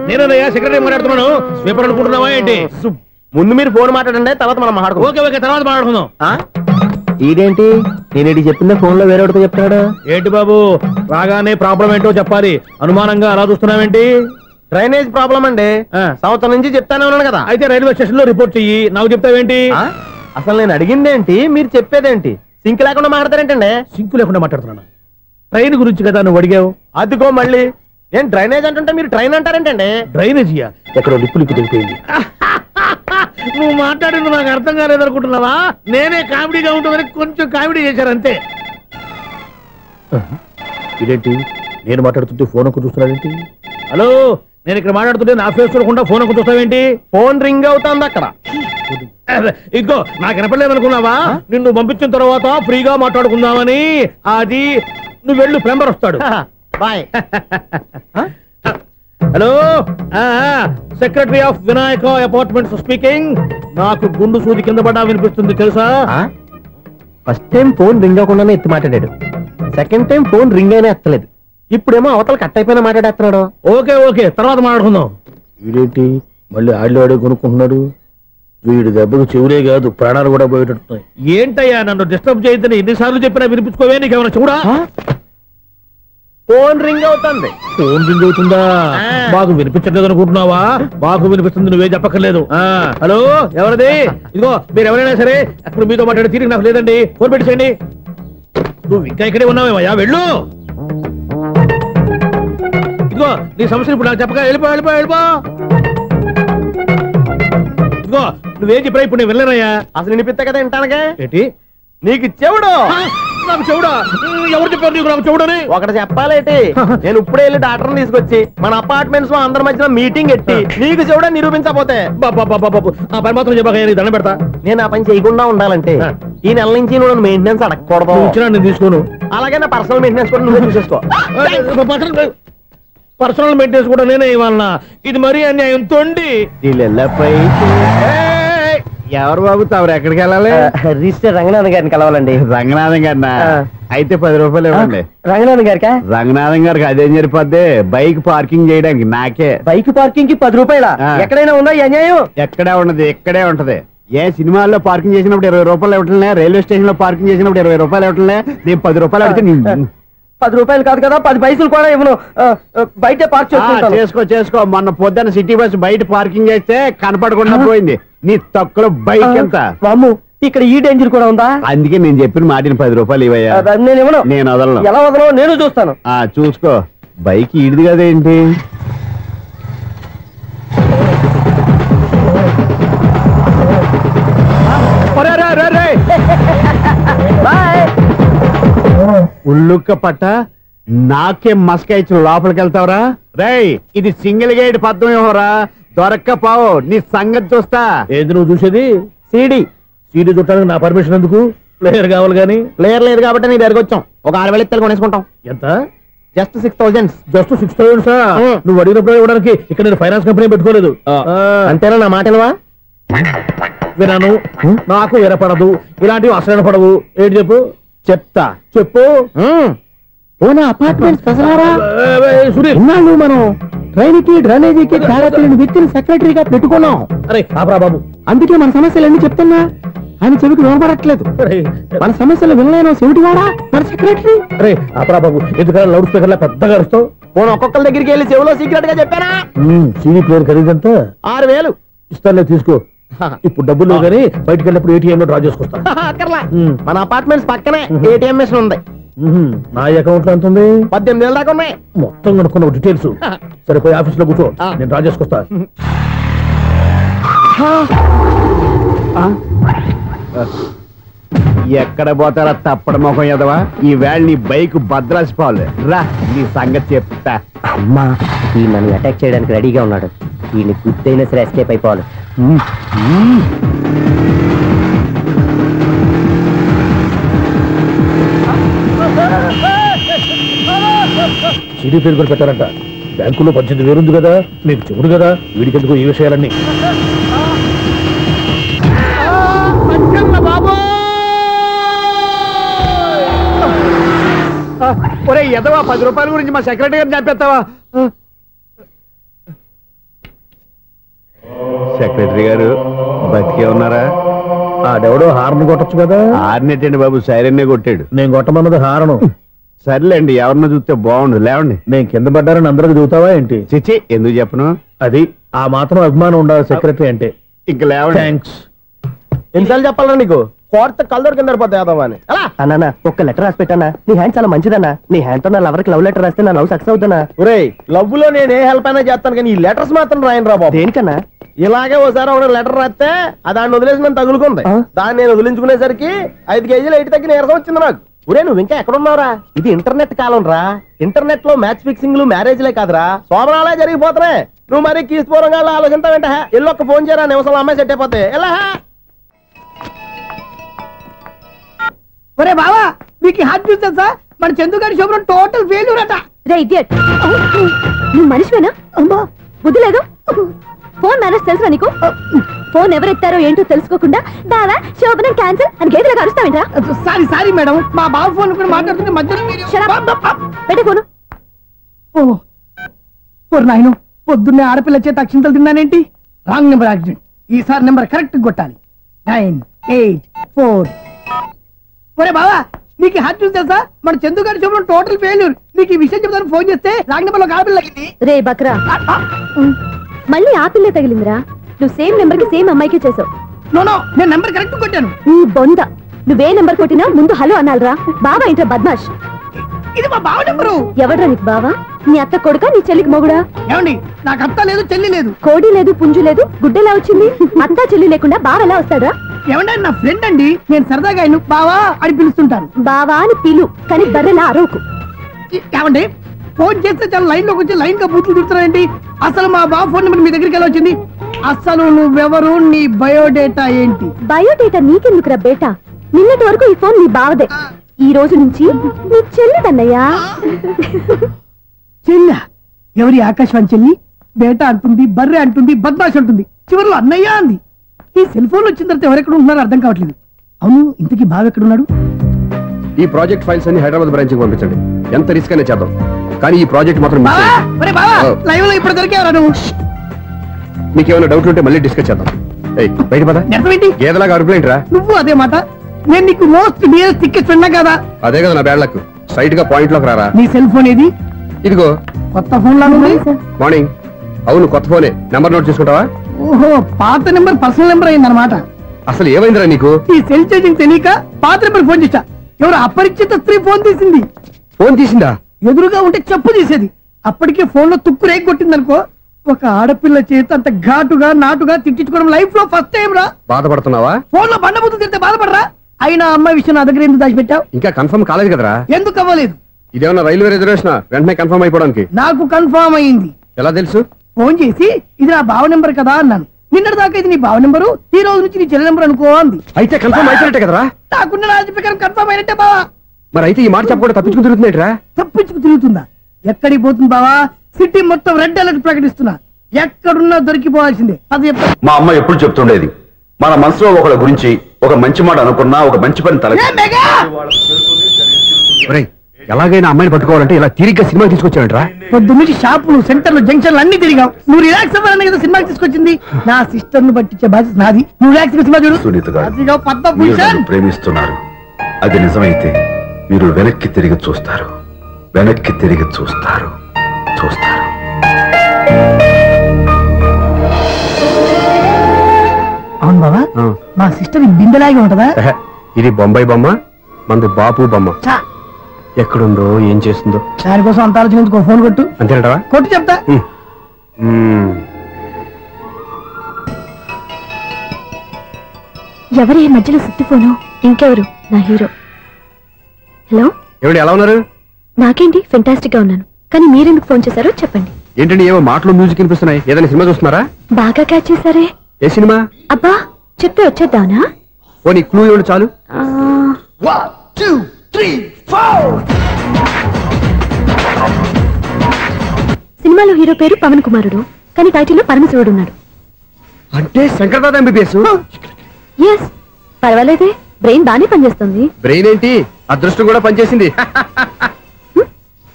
నేనయ్యా సెక్రటరీ మాట్లాడుతున్నాను. స్వీపర్ అనుకుంటున్నావా ఏంటి? ముందు మీరు ఫోన్ మాట్లాడండి, తర్వాత మనం మాట్లాడుకో. ఓకే ఓకే, తర్వాత మాట్లాడుకుందాం. ఇదేంటి నేను చెప్పిందే ఫోన్ లో వేరే ఒకటి చెప్తాడు ఏంటి బాబు? రాగానే ప్రాబ్లం ఏంటో చెప్పాలి. అనుమానంగా అలా చూస్తున్నావేంటి? డ్రైనేజ్ ప్రాబ్లం అండి. సంవత్సరం నుంచి చెప్తానే ఉన్నాను కదా. అయితే రైల్వే స్టేషన్ లో రిపోర్ట్ చెయ్యి, నాకు చెప్తావేంటి? అసలు నేను అడిగిందేంటి, మీరు చెప్పేదేంటి? సింక్ లేకుండా మాట్లాడతారేంటండి? సింకు లేకుండా మాట్లాడుతున్నాను. ట్రైన్ గురించి కదా నువ్వు అడిగావు. అదిగో మళ్ళీ నేను డ్రైనేజ్ అంటుంటే మీరు ట్రైన్ అంటారేంటండి? డ్రైనేజీయా? ఎక్కడో లిప్పు దిగిపోయింది. నువ్వు మాట్లాడింది నాకు అర్థం కాలేదనుకుంటున్నావా? నేనే కామెడీగా ఉంటుందని కొంచెం కామెడీ చేశారు అంతే. ఇదేంటి నేను మాట్లాడుతుంటే ఫోన్ ఒక్క చూస్తున్నావేంటి? హలో, నేను ఇక్కడ మాట్లాడుతుంటే నా ఫేస్ చూడకుండా ఫోన్ ఒక్క చూస్తావేంటి? ఫోన్ రింగ్ అవుతుంది అక్కడ. ఇదిగో నాకు వినపడలేదు అనుకున్నావా? నిన్ను పంపించిన తర్వాత ఫ్రీగా మాట్లాడుకుందామని. అది నువ్వు వెళ్ళు, ప్లంబర్ వస్తాడు. Bye. Hello, secretary of Vinayaka apartments speaking. నాకు గుండు సూది కింద పడ్డా వినిపిస్తుంది తెలుసా? ఫస్ట్ టైం ఫోన్ రింగ్ అవ్వకుండానే ఎత్తి మాట్లాడాడు. సెకండ్ టైం ఫోన్ రింగ్ అయినా ఎత్తలేదు. ఇప్పుడేమో అవతల కట్ అయిపోయినా మాట్లాడేస్తున్నాడు. ఓకే ఓకే, తర్వాత మాట్లాడుకుందాం. వీడేంటి మళ్ళీ ఆడిలో కొనుక్కుంటున్నాడు? వీడి దెబ్బకు చెవులే కాదు ప్రాణాలు కూడా పోయేటట్టున్నాయి. ఏంటయ్యా నన్ను డిస్టర్బ్ చేయొద్దని ఎన్నిసార్లు చెప్పినా వినిపించుకోవే? నీకేమైనా చూడా? ఫోన్ రింగ్ అవుతుంది. ఫోన్ రింగ్ అవుతుందా? మాకు వినిపించట్లేదు అనుకుంటున్నావా? మాకు వినిపిస్తుంది, నువ్వే చెప్పక్కర్లేదు. హలో, ఎవరిది? ఇదిగో మీరు ఎవరైనా సరే అప్పుడు మీతో మాట్లాడే తీరిక నాకు లేదండి. ఫోన్ పెట్టేసేయండి. నువ్వు ఇంకా ఇక్కడే ఉన్నావేమయ్యా, వెళ్ళు. ఇదిగో నీ సమస్యలు ఇప్పుడు నాకు చెప్పగా వెళ్ళిపో వెళ్ళిపో వెళ్ళిపో. ఇదిగో నువ్వేం చెప్పరా ఇప్పుడు నేను వెళ్ళానయ్యా. అసలు వినిపిస్తా కదా వింటానగా. ఏంటి నీకు చెవుడు? నాకు చెవుడా? ఎవరు చెప్పారు నీకు నాకు చెవుడని? ఒకటి చెప్పాలేటి, నేను ఇప్పుడే వెళ్ళి డాక్టర్ని తీసుకొచ్చి మన అపార్ట్మెంట్స్ లో అందరి మధ్యలో మీటింగ్ ఎట్టి నీకు చెవుడని నిరూపించకపోతే ఆ పని మాత్రం చెప్పక దండం పెడతా. నేను ఆ పని చేయకుండా ఉండాలంటే ఈ నెల నుంచి నువ్వు మెయింటెనెన్స్ అడగకూడదు. నేను తీసుకోను. అలాగే నా పర్సనల్ మెయింటెనెన్స్ కూడా నువ్వే చూసేసుకో. పర్సనల్ మెయింటెనెన్స్ కూడా నేనే ఇవ్వాలన్నా? ఇది మరీ అన్యాయం. తొండి ఎవరు బాబు తమరు ఎక్కడికి వెళ్ళాలి? రిజిస్టర్ రంగనాథన్ గారిని కలవాలండి. రంగనాథం గారినా? అయితే 10 రూపాయలు ఇవ్వండి. రంగనాథన్ గారికా? రంగనాథం గారికి అదేం సరిపోద్ది, బైక్ పార్కింగ్ చేయడానికి. నాకే బైక్ పార్కింగ్ కి 10 రూపాయల? ఎక్కడైనా ఉందా ఈ అన్యాయం? ఎక్కడే ఉండదు, ఇక్కడే ఉంటది. ఏ సినిమాల్లో పార్కింగ్ చేసినప్పుడు 20 రూపాయలు ఇవ్వట్లే, రైల్వే స్టేషన్ లో పార్కింగ్ చేసినప్పుడు 20 రూపాయలు ఇవ్వట్లే. నేను 10 రూపాయలు అడిగితే 10 రూపాయలు కాదు కదా, 10 పైసలు కూడా ఇవ్వను. బయట పార్క్ చేసుకో. మొన్న పొద్దున్న సిటీ బస్ బయట పార్కింగ్ చేస్తే కనపడకుండా పోయింది. నీ తక్కువ బైక్ ఎంత? వామ్ము, ఇక్కడ ఈ డేంజర్ కూడా ఉందా? అందుకే నేను చెప్పిన మాటిని 10 రూపాయలు ఇవ్వయ్యా. నేను ఇవ్వను. నేను వదలను. ఎలా వదలను? నేను చూస్తాను. చూసుకో. బైక్ ఈడిది కదేంటి? ఉల్లుక్క పట్ట నాకే మస్క ఇచ్చిన లోపలికి వెళ్తావరా? రేయ్, ఇది సింగిల్ గేట్ పద్మం ఇవ్వరా? దొరక్కపోవు, నీ సంగతి చూస్తా. ఏది నువ్వు చూసేది? సీడీ చుట్టానికి నా పర్మిషన్ ఎందుకు? ప్లేయర్ కావాలి గానీ. ప్లేయర్ లేదు కాబట్టి నీ దగ్గరకు వచ్చాం. ఒక 6,000 ఇత్తలు కొనేసుకుంటాం. ఎంత? జస్ట్ 6,000. జస్ట్ 6,000? నువ్వు అడిగినప్పుడు ఇవ్వడానికి ఇక్కడ నేను ఫైనాన్స్ కంపెనీ పెట్టుకోలేదు. అంతేనా? నా మాటలువా? వినాను, నాకు వినపడదు. ఇలాంటివి అసలు వినపడవు. ఏంటి చెప్పు? చెప్తా. చెప్పు. అపార్ట్మెంట్స్ సునీల్, మనం ట్రైన్ కి డ్రైనేజీకి తేడా తెలియని వ్యక్తిని సెక్రటరీగా పెట్టుకున్నాం. అరే ఆపరా బాబు, అందుకే మన సమస్యలన్నీ చెప్తున్నా. ఆయన చెవికి వినపడట్లేదు. మన సమస్యలు వినలేను చెవిటి వాడా మన సెక్రటరీ. అరే ఆపరా బాబు, ఎందుకంటే లౌడ్ స్పీకర్ లా పెద్దగా అరుస్తావు. ఫోన్ ఒక్కొక్కరి దగ్గరికి వెళ్ళి చెవిలో సీక్రెట్ గా చెప్పానా? సీడీ ప్లేయర్ ఖరీదంతా 6,000 ఇస్తానులే, తీసుకో. ఇప్పుడు డబ్బులు కానీ బయటకు వెళ్ళినప్పుడు ఏటీఎం లో డ్రా చేసుకొస్తా. మన అపార్ట్మెంట్స్ పక్కనే ఏటీఎం మిషన్ ఉంది. నా అకౌంట్ లో ఎంత ఉంది? 18,000 దాకా ఉన్నాయి. మొత్తం కనుక్కున్న డీటెయిల్స్. సరిపోయి ఆఫీస్ లో కూర్చో, నేను డ్రా చేసుకొస్తా. ఎక్కడ పోతారా తప్పడ మొహం ఎదవా? ఈ వేళ నీ బైక్ భద్రాసిపోవాలి. రా, నీ సంగతి చెప్తా. అమ్మా, ఈ నన్ను అటాక్ చేయడానికి రెడీగా ఉన్నాడు. ఈయన గుర్తైనా సరే ఎస్కేప్ అయిపోవాలి. సీడీ ప్లేయర్ కూడా పెట్టారంట. బ్యాంకులో 18,000 ఉంది కదా, మీకు చెవుడు కదా, వీడికెందుకు ఈ విషయాలన్నీ? బాబు. ఒరే ఎదవా 10 రూపాయల గురించి మా సెక్రటరీ గారిని చంపేస్తావా? సెక్రటరీ గారు బతికే ఉన్నారా? ఆడెవడో హార్న్ కొట్టచ్చు కదా. హార్న్ ఏంటండి బాబు, సైరన్నే కొట్టాడు. నేను కొట్టమన్నది హారను. సర్లేండి, ఎవరినో చూస్తే బాగుండు. లేవండి. నేను కింద పడ్డారని అందరికి చూతావా ఏంటి? చిచ్చి, ఎందుకు చెప్పను? అది ఆ మాత్రం అభిమానం ఉండాలి సెక్రటరీ అంటే. ఇంక లేవండి. థ్యాంక్స్. ఎన్నిసార్లు చెప్పాలన్నా నీకు? కోర్త కలర్ కింద పోతే యాదవని. అన్నా ఒక్క లెటర్ రాసి పెట్టానా? నీ హ్యాండ్ చాలా మంచిదన్నా. నీ హ్యాండ్ తో నా లవర్కి లవ్ లెటర్ రాస్తే నా లవ్ సక్సెస్ అవుతానా? ఒరే, లవ్ లో నేను ఏ హెల్ప్ అయినా చేస్తాను, కానీ ఈ లెటర్స్ మాత్రం రాయను రా బాబు. దేనికన్నా? ఇలాగే ఓసారి ఒక లెటర్ రాస్తే దాన్ని వదిలేసి నన్ను తగులుకుంది. దాన్ని నేను వదిలించుకునేసరికి 5 కేజీలు 8 తగ్గి నీరసం వచ్చింది నాకు. ఒరే, నువ్వు ఇంకా ఎక్కడున్నావురా? ఇది ఇంటర్నెట్ కాలం రా. ఇంటర్నెట్ లో మ్యాచ్ ఫిక్సింగ్లు మ్యారేజ్లే కాదురా, శోభనాలే జరిగిపోతున్నాయి. నువ్వు మరి కీస్పూరంగా ఆలోచించావంటే ఎల్లొక్క ఫోన్ చేయరా, నిమిషంలో అమ్మాయి సెట్ అయిపోతే. ఎలా? ఒరే బావా, మీకు హార్ట్ చూస్తా సార్, మన చందుగారి శుభ్రం టోటల్ ఫెయిల్యూర్ అట. రే ఇడియట్, నువ్వు మనిషివేనా? అమ్మా బుద్ధి లేదు. ఫోన్ మేనేజ్ తెలుసా నీకు? ఫోన్ ఎవరెత్తారో ఏంటో తెలుసుకోకుండా బావా శోభనం క్యాన్సిల్ అని గేదెలకు అరుస్తావేంట్రా? సారీ సారీ మేడం, మా బావ ఫోన్ కూడా మాట్లాడుతుంటే మధ్యలో పెట్టే ఫోను. ఓ నాయను, పొద్దున్నే ఆడపిల్ల చేత అక్షింతలు తిన్నానేంటి? Wrong number accident. ఈసారి నెంబర్ కరెక్ట్ కొట్టాలి. 9, 8, 4. ఒరే బావా, నీకు హార్ట్ చూసి తెలుసా, మన చందుగారి శుభ్రం టోటల్ ఫెయిల్యూర్. నీకు ఈ విషయం చెప్తాను ఫోన్ చేస్తే రాంగ్ నెంబర్ లో ఆడపిల్ల తగ్గింది. రే బక్రా, మళ్ళీ ఆ పిల్లే తగిలిందిరా. నువ్వు సేమ్ నెంబర్ కి సేమ్ అమ్మాయికే చేసావు. నో, నేను నెంబర్ కరెక్ట్ కొట్టాను. ఈ బొంద, నువ్వే నెంబర్ కొట్టినా ముందు హలో అనాలిరా. బావా ఇంట్లో బద్మాష్. ఇది మా బావ నెంబరు. ఎవడ్రా నీకు బావా? నీ అత్త కొడుకా, నీ చెల్లికి మొగుడా? ఏమండి, నాకు అత్త లేదు, చెల్లి లేదు. కోడి లేదు, పుంజు లేదు, గుడ్డెలా వచ్చింది? అత్త చెల్లి లేకుండా బావ ఎలా వస్తాడా? ఏమండి, నా ఫ్రెండ్ అండి, నేను సరదాగా ఆయన బావా అని పిలుస్తుంటాను. బావా అని పిలు, కానీ బర్రెలా అరవకు. ఏమండి, ఫోన్ చేస్తే చాలా లైన్ లోకి వచ్చి లైన్ గా బూతులు తిడుతున్నారేంటి? అసలు మా బావ ఫోన్ నెంబర్ మీ దగ్గరికి ఎలా వచ్చింది? అసలు నువ్వెవరు, నీ బయోడేటా ఏంటి? బయోడేటా నీకెందుకురా బేటా? నిన్నటి వరకు ఈ ఫోన్ నీ బావదే, ఈ రోజు నుంచి నీ చెల్లిదన్నయ్యా. చెల్లి? ఎవరి ఆకాశవాణి చెల్లి? బేటా అంటుంది, బర్రె అంటుంది, బద్మాష్ అంటుంది, చివరిలో అన్నయ్య అంది. ఈ సెల్ ఫోన్ వచ్చిన తర్వాత ఎవరెక్కడ ఉంటున్నారో అర్థం కావట్లేదు. అవును, ఇంతకీ బావ ఎక్కడున్నాడు? ఈ ప్రాజెక్ట్ ఫైల్స్ అన్ని హైదరాబాద్ బ్రాంచ్ కి పంపించండి. ఎంత రిస్క్ అయినా చేద్దాం, కానీ ఈ ప్రాజెక్ట్ మాత్రం లైవ్ లో ఇప్పుడు దొరికేవరా నువ్వు? మీకేమైనా డౌట్ ఉంటే మళ్ళీ డిస్కస్ చేద్దాం. బయట పద. గేదలాగా అరుపులేంటి రా నువ్వు? అదే మాట, నేను నీకు మోస్ట్ డియర్ టికెట్స్ విన్నా కదా. అదే కదా నా బ్యాడ్ లక్. స్ట్రైట్ గా పాయింట్ లోకి రారా. నీ సెల్ ఫోన్ ఏది? ఇదిగో. కొత్త ఫోన్ లాగా ఉంది. మార్నింగ్. అవును, కొత్త ఫోనే. నెంబర్ నోట్ చేసుకుంటావా? ఓహో, పాత నెంబర్ పర్సనల్ నెంబర్ అయిందన్నమాట. అసలు ఏమైందిరా నీకు? ఈ సెల్ చేంజింగ్ తెలియక పాత నెంబర్ ఫోన్ చేశా. ఎవరు అపరిచిత స్త్రీ ఫోన్ తీసింది. ఫోన్ తీసిందా? ఎదురుగా ఉంటే చెప్పు తీసేది. అప్పటికే ఫోన్ లో తుక్కు రేగి కొట్టిందనుకో. ఒక ఆడపిల్ల చేత అంత ఘాటుగా నాటుగా తిట్టించుకోవడం లైఫ్ లో ఫస్ట్ టైం రా. బాధపడుతున్నావా? ఫోన్ లో బండబుద్ధి తింటే బాధపడరా? అయినా అమ్మాయి విషయం నా దగ్గర ఎందుకు దాచిపెట్టావు? ఇంకా కన్ఫర్మ్ కాలేదు కదరా. ఎందుకు అవ్వలేదు? ఇదేమన్నా రైల్వే రిజర్వేషన్? వెంటనే కన్ఫర్మ్ అయిపోవడానికి. నాకు కన్ఫర్మ్ అయింది. ఎలా తెలుసు? ఫోన్ చేసి ఇది నా బావ నెంబర్ కదా అన్నాను. నిన్నటి దాకా ఇది నీ బావ నెంబరు, ఈ రోజు నుంచి నీ చెల్లి నెంబర్ అనుకో అంది. అయితే కన్ఫర్మ్ అయిపోయినట్టే కదరా? నాకున్న రాజు ప్రకారం కన్ఫర్మ్ అయినట్టే బావా. మరి అయితే ఈ మాట చెప్పకుండా తప్పించుకు తిరుగుతున్నట్రా? తప్పించుకు తిరుగుతుందా? ఎక్కడికి పోతుంది బావా? సిటీ మొత్తం రెడ్ అలర్ట్ ప్రకటిస్తున్నా. ఎక్కడున్నా దొరికిపోవాల్సిందే. అది మా అమ్మ ఎప్పుడు చెప్తుండేది, మన మనసులో ఒకళ్ళ గురించి ఒక మంచి మాట అనుకున్నా ఒక మంచి పని తల. ఎలాగైనా అమ్మాయిని పట్టుకోవాలంటే ఇలా తిరిగ్గా సినిమా తీసుకొచ్చాడంట్రా. పొద్దు నుంచి షాపులు, సెంటర్లు, జంక్షన్లు అన్ని తిరిగావు. నువ్వు రిలాక్స్ అవ్వాలని కదా సినిమాకి తీసుకొచ్చింది. నా సిస్టర్ ను పట్టించే బాధ్యత నాది. నువ్వు రిలాక్స్ సినిమా చూడు. సునీత గారు, మీరు నన్ను ప్రేమిస్తున్నారు. అది నిజమైతే మీరు వెనక్కి తిరిగి చూస్తారు, వెనక్కి తిరిగి చూస్తారు, చూస్తారు. అవును బాబా, మా సిస్టర్ బిందెలాగే ఉంటదా? ఇది బొంబాయి బొమ్మ, మంది బాపు బొమ్మ. ఎక్కడుందో ఏం చేస్తుందో దానికోసం అంత ఆలోచన. ఫోన్ కొట్టు. అంతేనటవా? కొట్టు చెప్తా. ఎవరి మధ్యలో సుత్తి ఫోను? ఇంకెవరు? నా హీరో. హలో, ఎవడు ఎలా ఉన్నారు? నాకేంటి, ఫెంటాస్టిక్ గా ఉన్నాను. కానీ మీరెందుకు ఫోన్ చేశారో చెప్పండి. ఏంటండి ఏవో మాటలు మ్యూజిక్ వినిపిస్తున్నాయి? ఏదైనా సినిమా చూస్తున్నారా? బాగా క్యాచ్ చేశారే. ఏ సినిమా? అబ్బా, చెప్తే వచ్చేద్దానా? ఓ నీ క్లూ ఇవ్వండి చాలు. 1, 2, 3, 4. సినిమాలో హీరో పేరు పవన్ కుమారుడు, కానీ టైటిల్లో పరమశివుడు ఉన్నాడు. అంటే శంకర్దాదా ఎంబీబీఎస్. ఎస్, పర్వాలేదే, బ్రెయిన్ బానే పనిచేస్తుంది. బ్రెయిన్ ఏంటి, అదృష్టం కూడా పనిచేసింది.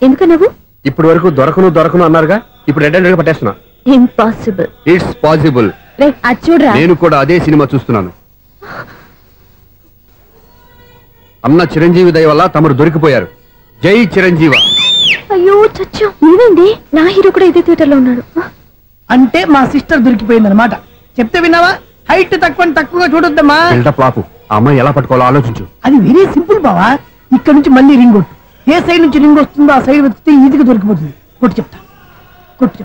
ఎందుకు నువ్వు ఇప్పటి వరకు దొరకను అన్నారుగా, ఇప్పుడు రెడ్ పట్టేస్తున్నా. ఇంపాసిబుల్. It's possible. అది చూడరా. నేను కూడా అదే సినిమా చూస్తున్నాను. అన్న చిరంజీవి దయ వల్ల తమరు దొరికిపోయారు. జై చిరంజీవ. అయ్యో చచ్చు, ఏమైంది? నా హీరో కూడా ఇదే థియేటర్ లో ఉన్నాడు. అంటే మా సిస్టర్ దొరికిపోయింది అనమాట. చెప్తే విన్నావా? హైట్ తక్కువగా చూడొద్దమ్మా. బిల్డప్ లాపు. ఆ అమ్మాయి ఎలా పట్టుకోవాలో ఆలోచించు. అది వెరీ సింపుల్ బావా. ఇక్కడ నుంచి మళ్ళీ రింగ్ కొట్టు. ఏ సైడ్ నుంచి రింగ్ వస్తుందో ఆ సైడ్ వస్తే ఈజీగా దొరికిపోతుంది. కొట్టు చెప్తా. కొట్టు.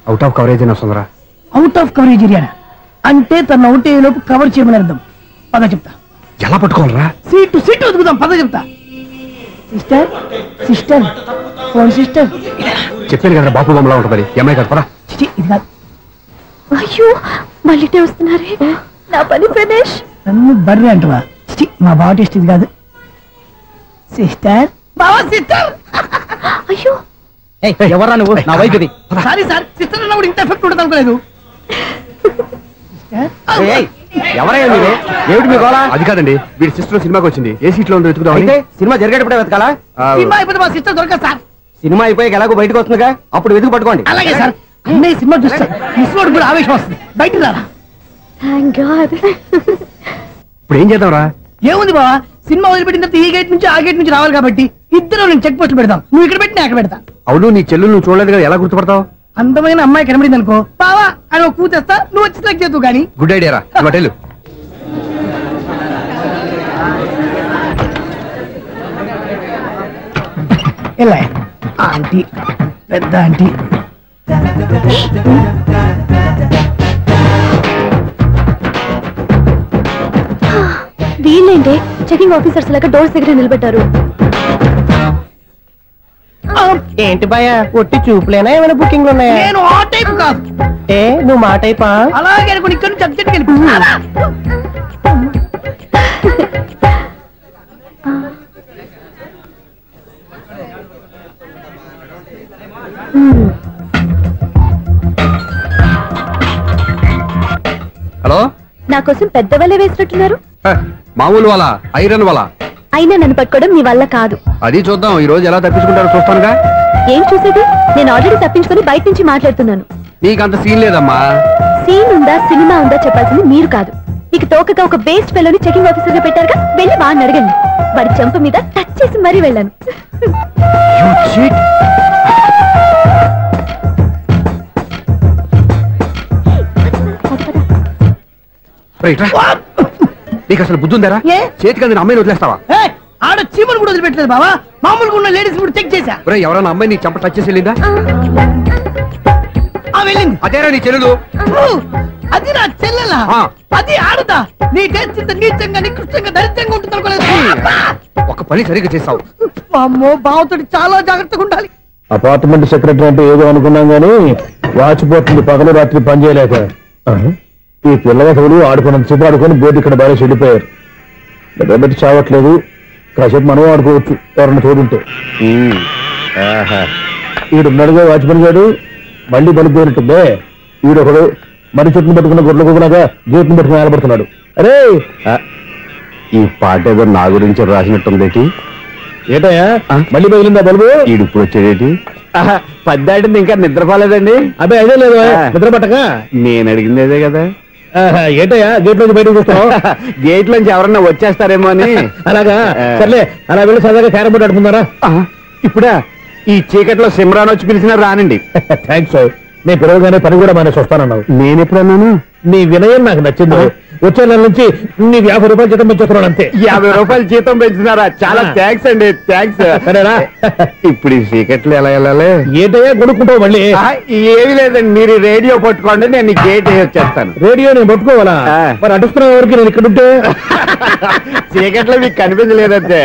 అవుట్ ఆఫ్ కవరేజ్ అయినా వస్తుందిరా. అవుట్ ఆఫ్ కవరేజ్ ఏరియా అంటే తన అవుట్ అయ్యే లోపు కవర్ చేయమని అర్థం. పద చెప్తా. ఎలా పట్టుకోవాలరా? సీటు వదుకుదాం. పద చెప్తా. Sister phone sister. చెప్పాను కదా బాపు బొమ్మలా ఉంటుంది. అమ్మాయి కదా పరా. ఇది కాదు. అయ్యో మళ్ళీ వస్తున్నారే. నా పని ప్రదేశ్. నన్ను బర్రె అంటవా? మా బావ టేస్ట్ ఇది కాదు. సిస్టర్ బావా సిస్టర్. అయ్యో ఎవరా నువ్వు? నా వైపు ఇది. సారీ సార్, సిస్టర్ ఉన్నప్పుడు ఇంత ఎఫెక్ట్ ఉండదు అనుకోలేదు. ఎవరయ్యా మీరే? ఏమిటి మీ గోళ? అది కాదండి, వీడి సిస్టర్ సినిమాకి వచ్చింది. ఏ సీట్ లో ఉందో వెతుకుదాం. అయితే సినిమా జరిగేటప్పుడే వెతకాలా? సినిమా అయిపోతే మా సిస్టర్ దొరకదు సార్. సినిమా అయిపోయాక ఎలాగో బయటకు వస్తుందిగా, అప్పుడు వెతుకు పట్టుకోండి. అలాగే సార్. అన్నయ్య సినిమా చూస్తారు, మిస్వాడు కూడా ఆవేశం వస్తుంది. బయట రారా. Thank God. ఇప్పుడు ఏం చేద్దాం రా? ఏముంది బావా, సినిమా వదిలిపెట్టిన తర్వాత ఈ గేట్ నుంచి ఆ గేట్ నుంచి రావాలి కాబట్టి ఇద్దరు నేను చెక్ పోస్ట్ పెడతాం. నువ్వు ఇక్కడ పెట్టి నేను అక్కడ పెడతా. అవును, నీ చెల్లు నువ్వు చూడలేదు కదా, ఎలా గుర్తుపడతావు? అందమైన అమ్మాయి కనబడింది అనుకో బావా అని ఒక కూతేస్తా, నువ్వు వచ్చి సెలెక్ట్ చేద్దు కానీ. గుడ్ ఐడియా రా. హోటల్ ఎలా ఆంటీ, పెద్ద ఆంటీ. వీళ్ళేంటి చెకింగ్ ఆఫీసర్స్ లాగా డోర్స్ దగ్గర నిలబెట్టారు. ఏంటి భయ, ఒట్టి చూపులేనా ఏమైనా బుకింగ్లు ఉన్నాయా? నేను ఆ టైప్ కాదు. నువ్వు మా టైపా? అలాగే అనుకుని ఇక్కడ నుంచి అర్జెంట్కి వెళ్ళిపో. హలో, నా కోసం పెద్ద వలే వేసినట్టున్నారు. మామూలు వాళ్ళ ఐరన్ వాళ్ళ. అయినా నన్ను పట్టుకోవడం మీ వల్ల కాదు. అది చూద్దాం, ఈ రోజు ఎలా తప్పించుకుంటారో చూస్తానుగా. ఏం చూసేది? నేను ఆల్రెడీ తప్పించుకొని బయట నుంచి మాట్లాడుతున్నాను. నీకంత సీన్ లేదమ్మా. సీన్ ఉందా సినిమా ఉందా చెప్పాల్సింది మీరు కాదు. మీకు తోకగా ఒక బేస్ట్ ఫెలోని చెకింగ్ ఆఫీసర్ గా పెట్టారుగా, వెళ్ళి వాడిని అడగండి. వాడి చెంప మీద టచ్ చేసి మరీ వెళ్ళాను. నీకు అసలు బుద్ధి ఉందారా? చేతికి అందిన అమ్మాయిని వదిలేస్తావా? ఆడ చీమలు కూడా వదిలిపెట్టలేదు బావా. మామూలుగా ఉన్న లేడీస్ కూడా చెక్ చేశా. ఎవరైనా అమ్మాయి నీ చెంప టచ్ చేసి వెళ్ళిందా? వెళ్ళింది. అదేరా నీ చెల్లెలు? అది నా చెల్లెలా? అది ఆడదా? నీ టేస్ట్ ఇంత నీచంగా నికృష్టంగా దరిద్రంగా ఉంటుంది అనుకోలేదు. ఒక పని సరిగ్గా చేస్తావు. అమ్మో, బావతోటి చాలా జాగ్రత్తగా ఉండాలి. అపార్ట్మెంట్ సెక్రటరీ అంటే ఏదో అనుకున్నాం గానీ వాచిపోతుంది పగలు రాత్రి పని చేయలేక. ఈ పిల్లవసలు ఆడుకున్నంత సేపు ఆడుకొని బోర్డు ఇక్కడ బాగా చెడిపోయారు. నిద్రబెట్టి చావట్లేదు. కాసేపు మనం ఆడుకోవచ్చు ఎవరన్నా చూడుంటే. ఈడున్నాడుగా వాచ్మెన్ గారు, మళ్ళీ బలిపోయినట్టుందే. ఈడొకడు మరి చెట్టును పట్టుకున్న గొడ్ల కుక్కలాగా గేట్ను పట్టుకుని ఆడబడుతున్నాడు. అరే, ఈ పాట ఏదో నా గురించి రాసినట్టుంది. ఏటయ్యా మళ్ళీ బదిలిందా బల్బు? ఈడుప్పుడు వచ్చేదేటి? పద్దాటింది ఇంకా నిద్రపోలేదండి. అదే అదే లేదు నిద్ర పట్టక. నేను అడిగింది అదే కదా. ఏటయ్యా గేట్ నుంచి బయటకు చూస్తావు? గేట్ నుంచి ఎవరన్నా వచ్చేస్తారేమో అని. అలాగా, సర్లే అలా వెళ్ళి సరదాగా క్యారం బోర్డు ఆడుకున్నారా? ఇప్పుడా ఈ చీకట్లో సిమ్రాన్ వచ్చి పిలిచినా రానండి. థ్యాంక్స్. నేను పిలవగానే పని కూడా మానేసి వస్తానన్నావు. నేను ఎప్పుడన్నాను? నీ వినయం నాకు నచ్చింది. వచ్చే నెల నుంచి నీ 50 రూపాయలు జీతం పెంచుతున్నాను అంతే. 50 రూపాయలు జీతం పెంచుతున్నారా? చాలా థ్యాంక్స్ అండి. థ్యాంక్స్. సరేనా? ఇప్పుడు ఈ చీకట్లు ఎలా వెళ్ళాలి? ఏంటయ్యా కొనుక్కుంటావు మళ్ళీ? ఏమి లేదండి, మీరు రేడియో పట్టుకోండి, నేను గేట్ వేసి వచ్చేస్తాను. రేడియో నేను పట్టుకోవాలా? మరి అడుస్తున్న వరకు నేను ఇక్కడ ఉంటే చీకట్లో మీకు కనిపించలేదంటే.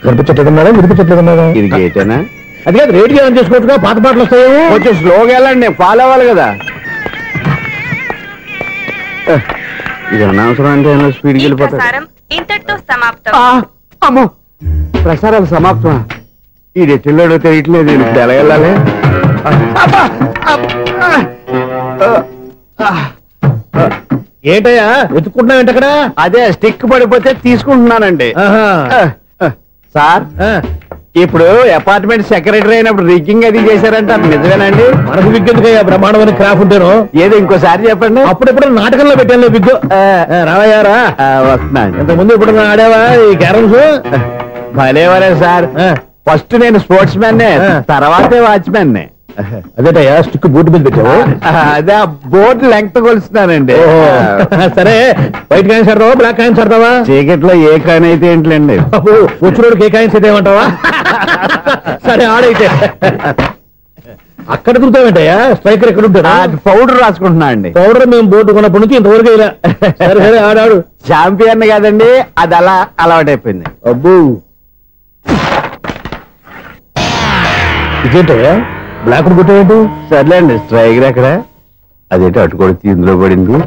కనిపించట్లేదన్నారా వినిపించట్లేదన్నారా? ఇది గేటేనా? అది కాదు, రేడియో ఆన్ చేసుకోవచ్చుగా, పాత పాటలు వస్తాయేమో. కొంచెం స్లోగా వెళ్ళండి, నేను ఫాలో అవ్వాలి కదా. ఇది అనవసరం అంటే స్పీడ్కి వెళ్ళిపోతాడు. ఇంతటితో సమాప్తం. అమ్మో, ప్రసారాలు సమాప్తం. ఈ రెట్టిల్లోడో తెలియట్లేదు. ఇప్పుడు ఎలా వెళ్ళాలి? ఏంటయ్యా వెతుక్కుంటున్నావు ఏంటి అక్కడ? అదే స్టిక్ పడిపోతే తీసుకుంటున్నానండి. సార్ ఇప్పుడు అపార్ట్మెంట్ సెక్రటరీ అయినప్పుడు రిగ్గింగ్ అది చేశారంట, నిజమేనండి? మనకు విగ్ ఎందుకయ్యా, బ్రహ్మాండమైన క్రాఫ్ ఉంటాను. ఏదో ఇంకోసారి చెప్పండి. అప్పుడెప్పుడు నాటకంలో పెట్టాను విగ్. రావయ్యారా? వస్తున్నాను. ఇంతకుముందు ఇప్పుడు ఆడావా ఈ క్యారమ్స్? భలేవరే సార్, ఫస్ట్ నేను స్పోర్ట్స్ మ్యాన్, తర్వాతే వాచ్మెన్. అదేటయ్యా స్టిక్ బూట్ మీద పెట్టావు? అదే బోర్డు లెంగ్త్ కొలుస్తున్నానండి. సరే వైట్ కాయిన్స్ ఆడతావా బ్లాక్ కాయిన్స్ ఆడతావా? చీకట్ లో ఏ కాయిన్ అయితే ఏంటిలేండి. వచ్చినోడికి ఏ కాయిన్స్ అయితే ఏమంటావా? సరే ఆడైతే. అక్కడ దుకుతావేంటయ్యా? స్ట్రైకర్ ఎక్కడ ఉంటాడా? పౌడర్ రాసుకుంటున్నా అండి. పౌడర్ మేము బోర్డు కొన్నప్పటి నుంచి ఇంతవరకు ఇలా. సరే సరే ఆడాడు. చాంపియన్ కాదండి, అది అలా అలవాటైపోయింది. అబ్బు ఇదేంటయ్యా బ్లాక్ కొట్టేంటి? సర్లేండి, స్ట్రైకర్ ఎక్కడ? అదేంటి అటుకొడితే ఇందులో పడింది.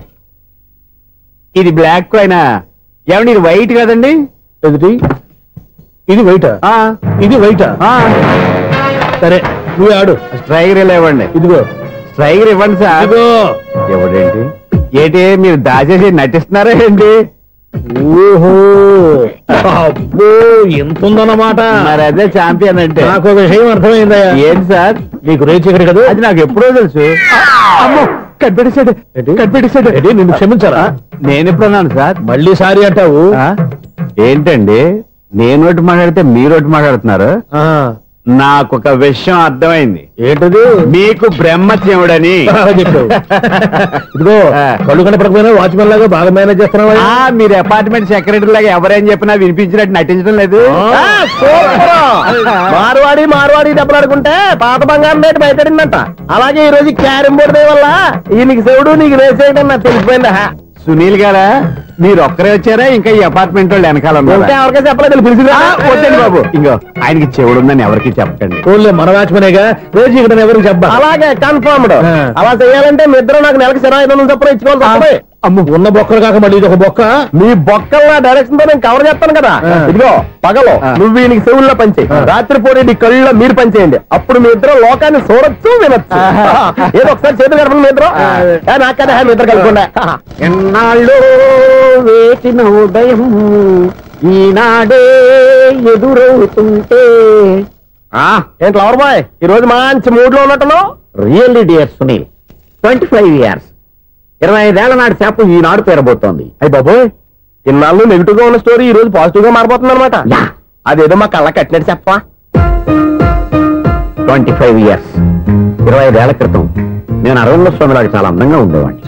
ఇది బ్లాక్ కాయిన్. ఏమండి ఇది వైట్ కదండి? ఎదుటి ఇది వైటా? ఇది వైటా? సరే నువ్వు ఆడు. స్ట్రైకర్ ఇలా ఇవ్వండి. ఇదిగో స్ట్రైకర్ ఇవ్వండి సార్. ఇవ్వడేంటి? ఏంటి మీరు దాచేసి నటిస్తున్నారా ఏంటి? ఓహో అబ్బో ఎంత ఉందన్నమాట. మరి అదే ఛాంపియన్ అంటే. నాకు ఒక విషయం అర్థమైందయ్యా. ఏంటి సార్? నీకు రేచి ఇక్కడ కదా? అది నాకు ఎప్పుడో తెలుసు. అమ్మో కనిపెట్టేశాడు, కనిపెట్టేశాడు. నిన్ను క్షమించారా? నేను ఎప్పుడన్నాను సార్? మళ్ళీ సారీ అంటావు? ఏంటండి నేను ఒకటి మాట్లాడితే మీరు ఒకటి మాట్లాడుతున్నారు. నాకు ఒక విషయం అర్థమైంది. ఏంటది? మీకు బ్రహ్మత్యముడని చెప్పావు. ఇదిగో కళ్ళు కనపడకపోయినా వాచ్మెన్ లాగా బాగా మేనేజ్ చేస్తున్నావా? మీరు అపార్ట్మెంట్ సెక్రటరీ లాగా ఎవరేం చెప్పినా వినిపించినట్టు నటించడం లేదు. మార్వాడి దెబ్బలాడుకుంటే పాత బంగారం రేటు బయటడిందంట. అలాగే ఈ రోజు క్యారం బోర్డు వల్ల ఈయనకి శివుడు నీకు రేసేయడం నాకు తెలిసిపోయిందా? సునీల్ గారా మీరు ఒక్కరే వచ్చారా? ఇంకా ఈ అపార్ట్మెంట్ వాళ్ళు వెనకాల ఎవరికైనా చెప్పలేదు, పిలిచిందా? వద్దండి బాబు, ఇంకో ఆయనకి చెవుడుందని ఎవరికి చెప్పకండి. ఓన్లీ మన వాచ్మనేగా, రోజు ఇక్కడ ఎవరికి చెప్పా. అలాగే కన్ఫర్మ్డ్. అలా చేయాలంటే మీ ఇద్దరు నాకు నెలకు 500 చొప్పున ఇచ్చుకోవాలి. అమ్మ ఉన్న బొక్కలు కాక మళ్ళీ ఇది ఒక బొక్క. మీ బొక్కల డైరెక్షన్ తో నేను కవర్ చేస్తాను కదా. ఇదిగో పగలో నువ్వు ఈయనకి చెవుల్లో పంచే, రాత్రిపూట నీ కళ్ళలో మీరు పనిచేయండి. అప్పుడు మీ ఇద్దరు లోకాన్ని చూడొచ్చు వినొచ్చు. ఏదో ఒకసారి చేతులు గడపండి మీ ఇద్దరు. నాకు కదా మీ ఇద్దరు కలుపుకుండా. ఎన్నాళ్ళు వేసిన ఉదయం ఈనాడే ఎదురవుతుంటే. ఏంటి లవర్ బాయ్ ఈ రోజు మంచి మూడ్ లో ఉన్నట్టున్నావు? రియల్లీ డియర్ సునీల్, 25 years 25 ఏళ్ల నాటి చేప ఈనాడు పేరబోతోంది. అయ్యి బాబోయ్, ఇన్నాళ్ళు నెగిటివ్ గా ఉన్న స్టోరీ ఈ రోజు పాజిటివ్ గా మారిపోతుంది అనమాట. అదేదో మా కళ్ళ కట్టినట్టు చెప్పా. 25 years 25 ఏళ్ల క్రితం నేను అరవింద స్వామిలాగా చాలా అందంగా ఉండేవాడిని.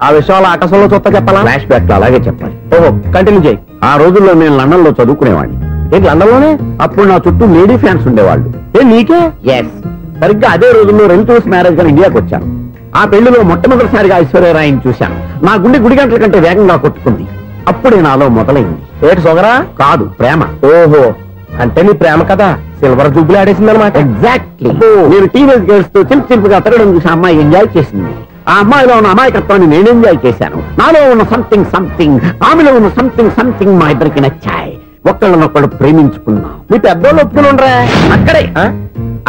ఆ విషయాలు ఆకాశంలో చూస్తా చెప్పాలా? ఫ్లాష్ బ్యాక్ లో అలాగే చెప్పాలి. ఓహో కంటిన్యూ చేయి. ఆ రోజుల్లో నేను లండన్ లో చదువుకునేవాడిని. ఏంటి లండన్ లోనే? అప్పుడు నా చుట్టూ లేడీ ఫ్యాన్స్ ఉండేవాళ్ళు. నీకే? ఎస్, సరిగ్గా అదే రోజుల్లో రిలేటివ్స్ మ్యారేజ్ గా ఇండియాకి వచ్చాను. ఆ పెళ్లిలో మొట్టమొదటిసారిగా ఐశ్వర్యరాయని చూశాను. నా గుండె గుడి గంటల కంటే వేగంగా కొట్టుకుంది. అప్పుడే నాలో మొదలైంది. ఏటి సొగరా? కాదు, ప్రేమ. ఓహో, అంటే నీ ప్రేమ కదా సిల్వర్ జూబ్లీ ఆడేసింది అనమాట. ఎగ్జాక్ట్లీ. నేను టీనేజ్ గర్ల్స్ తో చిలుపుగా తిరగడం చూసి అమ్మాయి ఎంజాయ్ చేసింది. ఆ అమ్మాయిలో ఉన్న అమాయకత్వాన్ని నేను ఎంజాయ్ చేశాను. నాలో ఉన్న సంథింగ్ ఆమెలో ఉన్న సంథింగ్ మా ఇద్దరికి నచ్చాయి. ఒక్కళ్ళనొక్కడు ప్రేమించుకున్నాం. మీ పెద్దోళ్ళు ఒప్పుకుని ఉండరా?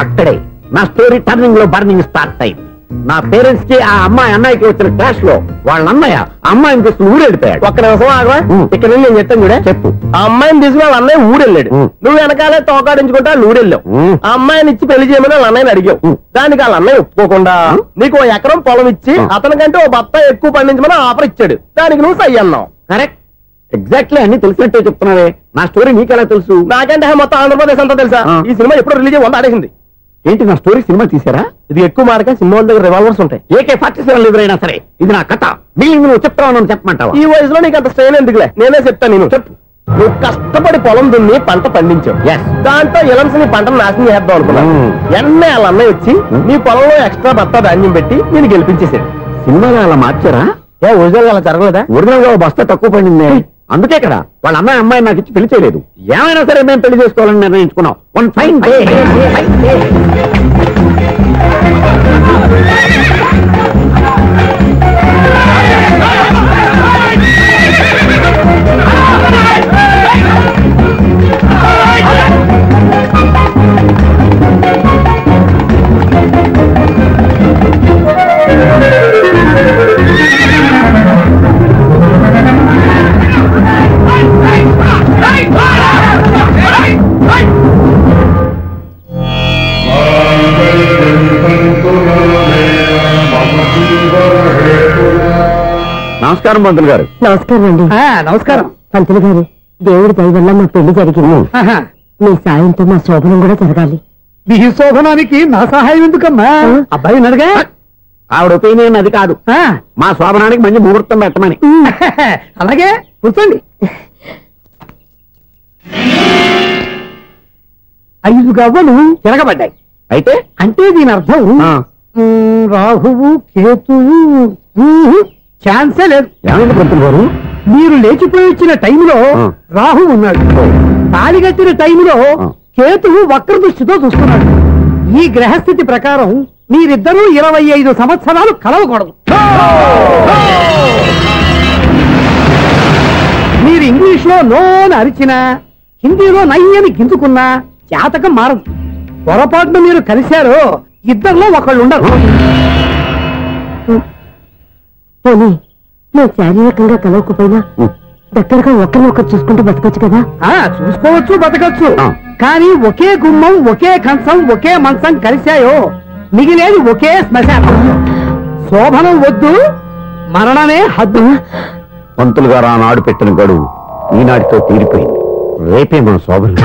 అక్కడే నా స్టోరీ టర్నింగ్ లో బర్నింగ్ స్టార్ట్ అయింది. నా పేరెంట్స్ కి ఆ అమ్మాయి అన్నయ్యకి వచ్చిన క్లాష్ లో వాళ్ళ అన్నయ్య అమ్మాయిని తీసుకుని ఊరెళ్ళిపోయాడు. ఒక్క నిమిషం ఆగవా? ఇక్కడ నేను చెప్తాను కూడా చెప్పు. ఆ అమ్మాయిని తీసుకుని వాళ్ళ అన్నయ్య ఊరెళ్ళాడు. నువ్వు వెనకాలే తోకాడించుకుంటా ఊరెళ్ళావు. ఆ అమ్మాయిని ఇచ్చి పెళ్లి చేయమని వాళ్ళ అన్నయ్యని అడిగావు. దానికి వాళ్ళ అన్నయ్య ఒప్పుకోకుండా నీకు 1 ఎకరం పొలం ఇచ్చి అతనికంటే 1 బత్త ఎక్కువ పండించమని ఆఫర్ ఇచ్చాడు. దానికి నువ్వు సై అన్నావు. కరెక్ట్, ఎగ్జాక్ట్లీ అన్ని తెలిసినట్టే చెప్తున్నావే. నా స్టోరీ నీకెలా తెలుసు? నాకంటే మొత్తం ఆంధ్రప్రదేశ్ అంతా తెలుసా? ఈ సినిమా ఎప్పుడు రిలీజ్ 100 ఆడేసింది. ఏంటి నా స్టోరీ సినిమా తీసారా? ఇది ఎక్కువ మార్గా సినిమా వాళ్ళ దగ్గర రివాల్వర్స్ ఉంటాయి. AK-47 ఎదురైనా సరే ఇది నా కథ. బిల్లింగ్ నువ్వు చెప్తావు చెప్పమంటావా? ఈ వయసులో నీకు అంత స్ట్రెయిన్ ఎందుకులే, నేనే చెప్తాను. నేను చెప్పు. నువ్వు కష్టపడి పొలం దున్ని పంట పండించావు. దాంతో ఎలమ్స్ నీ పంటను నాశనం చేద్దాం అనుకున్నావు. ఎన్నే వాళ్ళ అన్నయ్య వచ్చి నీ పొలంలో ఎక్స్ట్రా బత్తా ధాన్యం పెట్టి నేను గెలిపించేసాడు. సినిమాలో అలా మార్చారా? ఒరిజినల్ అలా జరగలేదా? ఒరిజినల్ గా బస్తా తక్కువ పడింది. అందుకే కదా వాళ్ళ అమ్మాయి నాకు ఇచ్చి పెళ్లి చేయలేదు. ఏమైనా సరే మేము పెళ్లి చేసుకోవాలని నిర్ణయించుకున్నాం. వన్ ఫైన్ డే నమస్కారం పంతులు గారు. నమస్కారం అండి. నమస్కారం పంతులు గారు, దేవుడి దయ వల్ల మా పెళ్లి జరిగింది. మీ సాయంతో మా శోభనం కూడా జరగాలి. మీ శోభనానికి నా సహాయం ఎందుకమ్మా? అబ్బాయి ఉన్నాడుగా. ఆవిడ ఒపీనియన్ అది కాదు, మా శోభనానికి మంచి ముహూర్తం పెట్టమని. అలాగే కూర్చోండి. 5 గవ్వలు తిరగబడ్డాయి. అయితే అంటే దీని అర్థం రాహువు కేతువు ఛాన్సే లేదు. ఏమైంది పంతులు గారు? మీరు లేచిపోయి వచ్చిన టైంలో రాహు ఉన్నాడు, తాళిగట్టిన టైంలో కేతువు వక్ర దృష్టితో చూస్తున్నాడు. ఈ గ్రహస్థితి ప్రకారం మీరిద్దరూ 25 సంవత్సరాలు కలవకూడదు. మీరు ఇంగ్లీష్ లో నోని అరిచినా, హిందీలో నయ్యని గింజుకున్నా జాతకం మారదు. పొరపాటున మీరు కలిశారో ఇద్దరిలో ఒకళ్ళు ఉండరు. పోనీ మేము శారీరకంగా కలవకపోయినా దగ్గరగా ఒకరినొకరు చూసుకుంటూ బతకొచ్చు కదా? చూసుకోవచ్చు, బతకచ్చు. కానీ ఒకే గుమ్మం, ఒకే కంచం, ఒకే మంచం కలిశాయో మిగిలేది ఒకే శ్మశానం. శోభనం వద్దు, మరణమే హద్దు. పంతులు గారు ఆనాడు పెట్టిన గడువు ఈనాటితో తీరిపోయింది. రేపే మన శోభనం.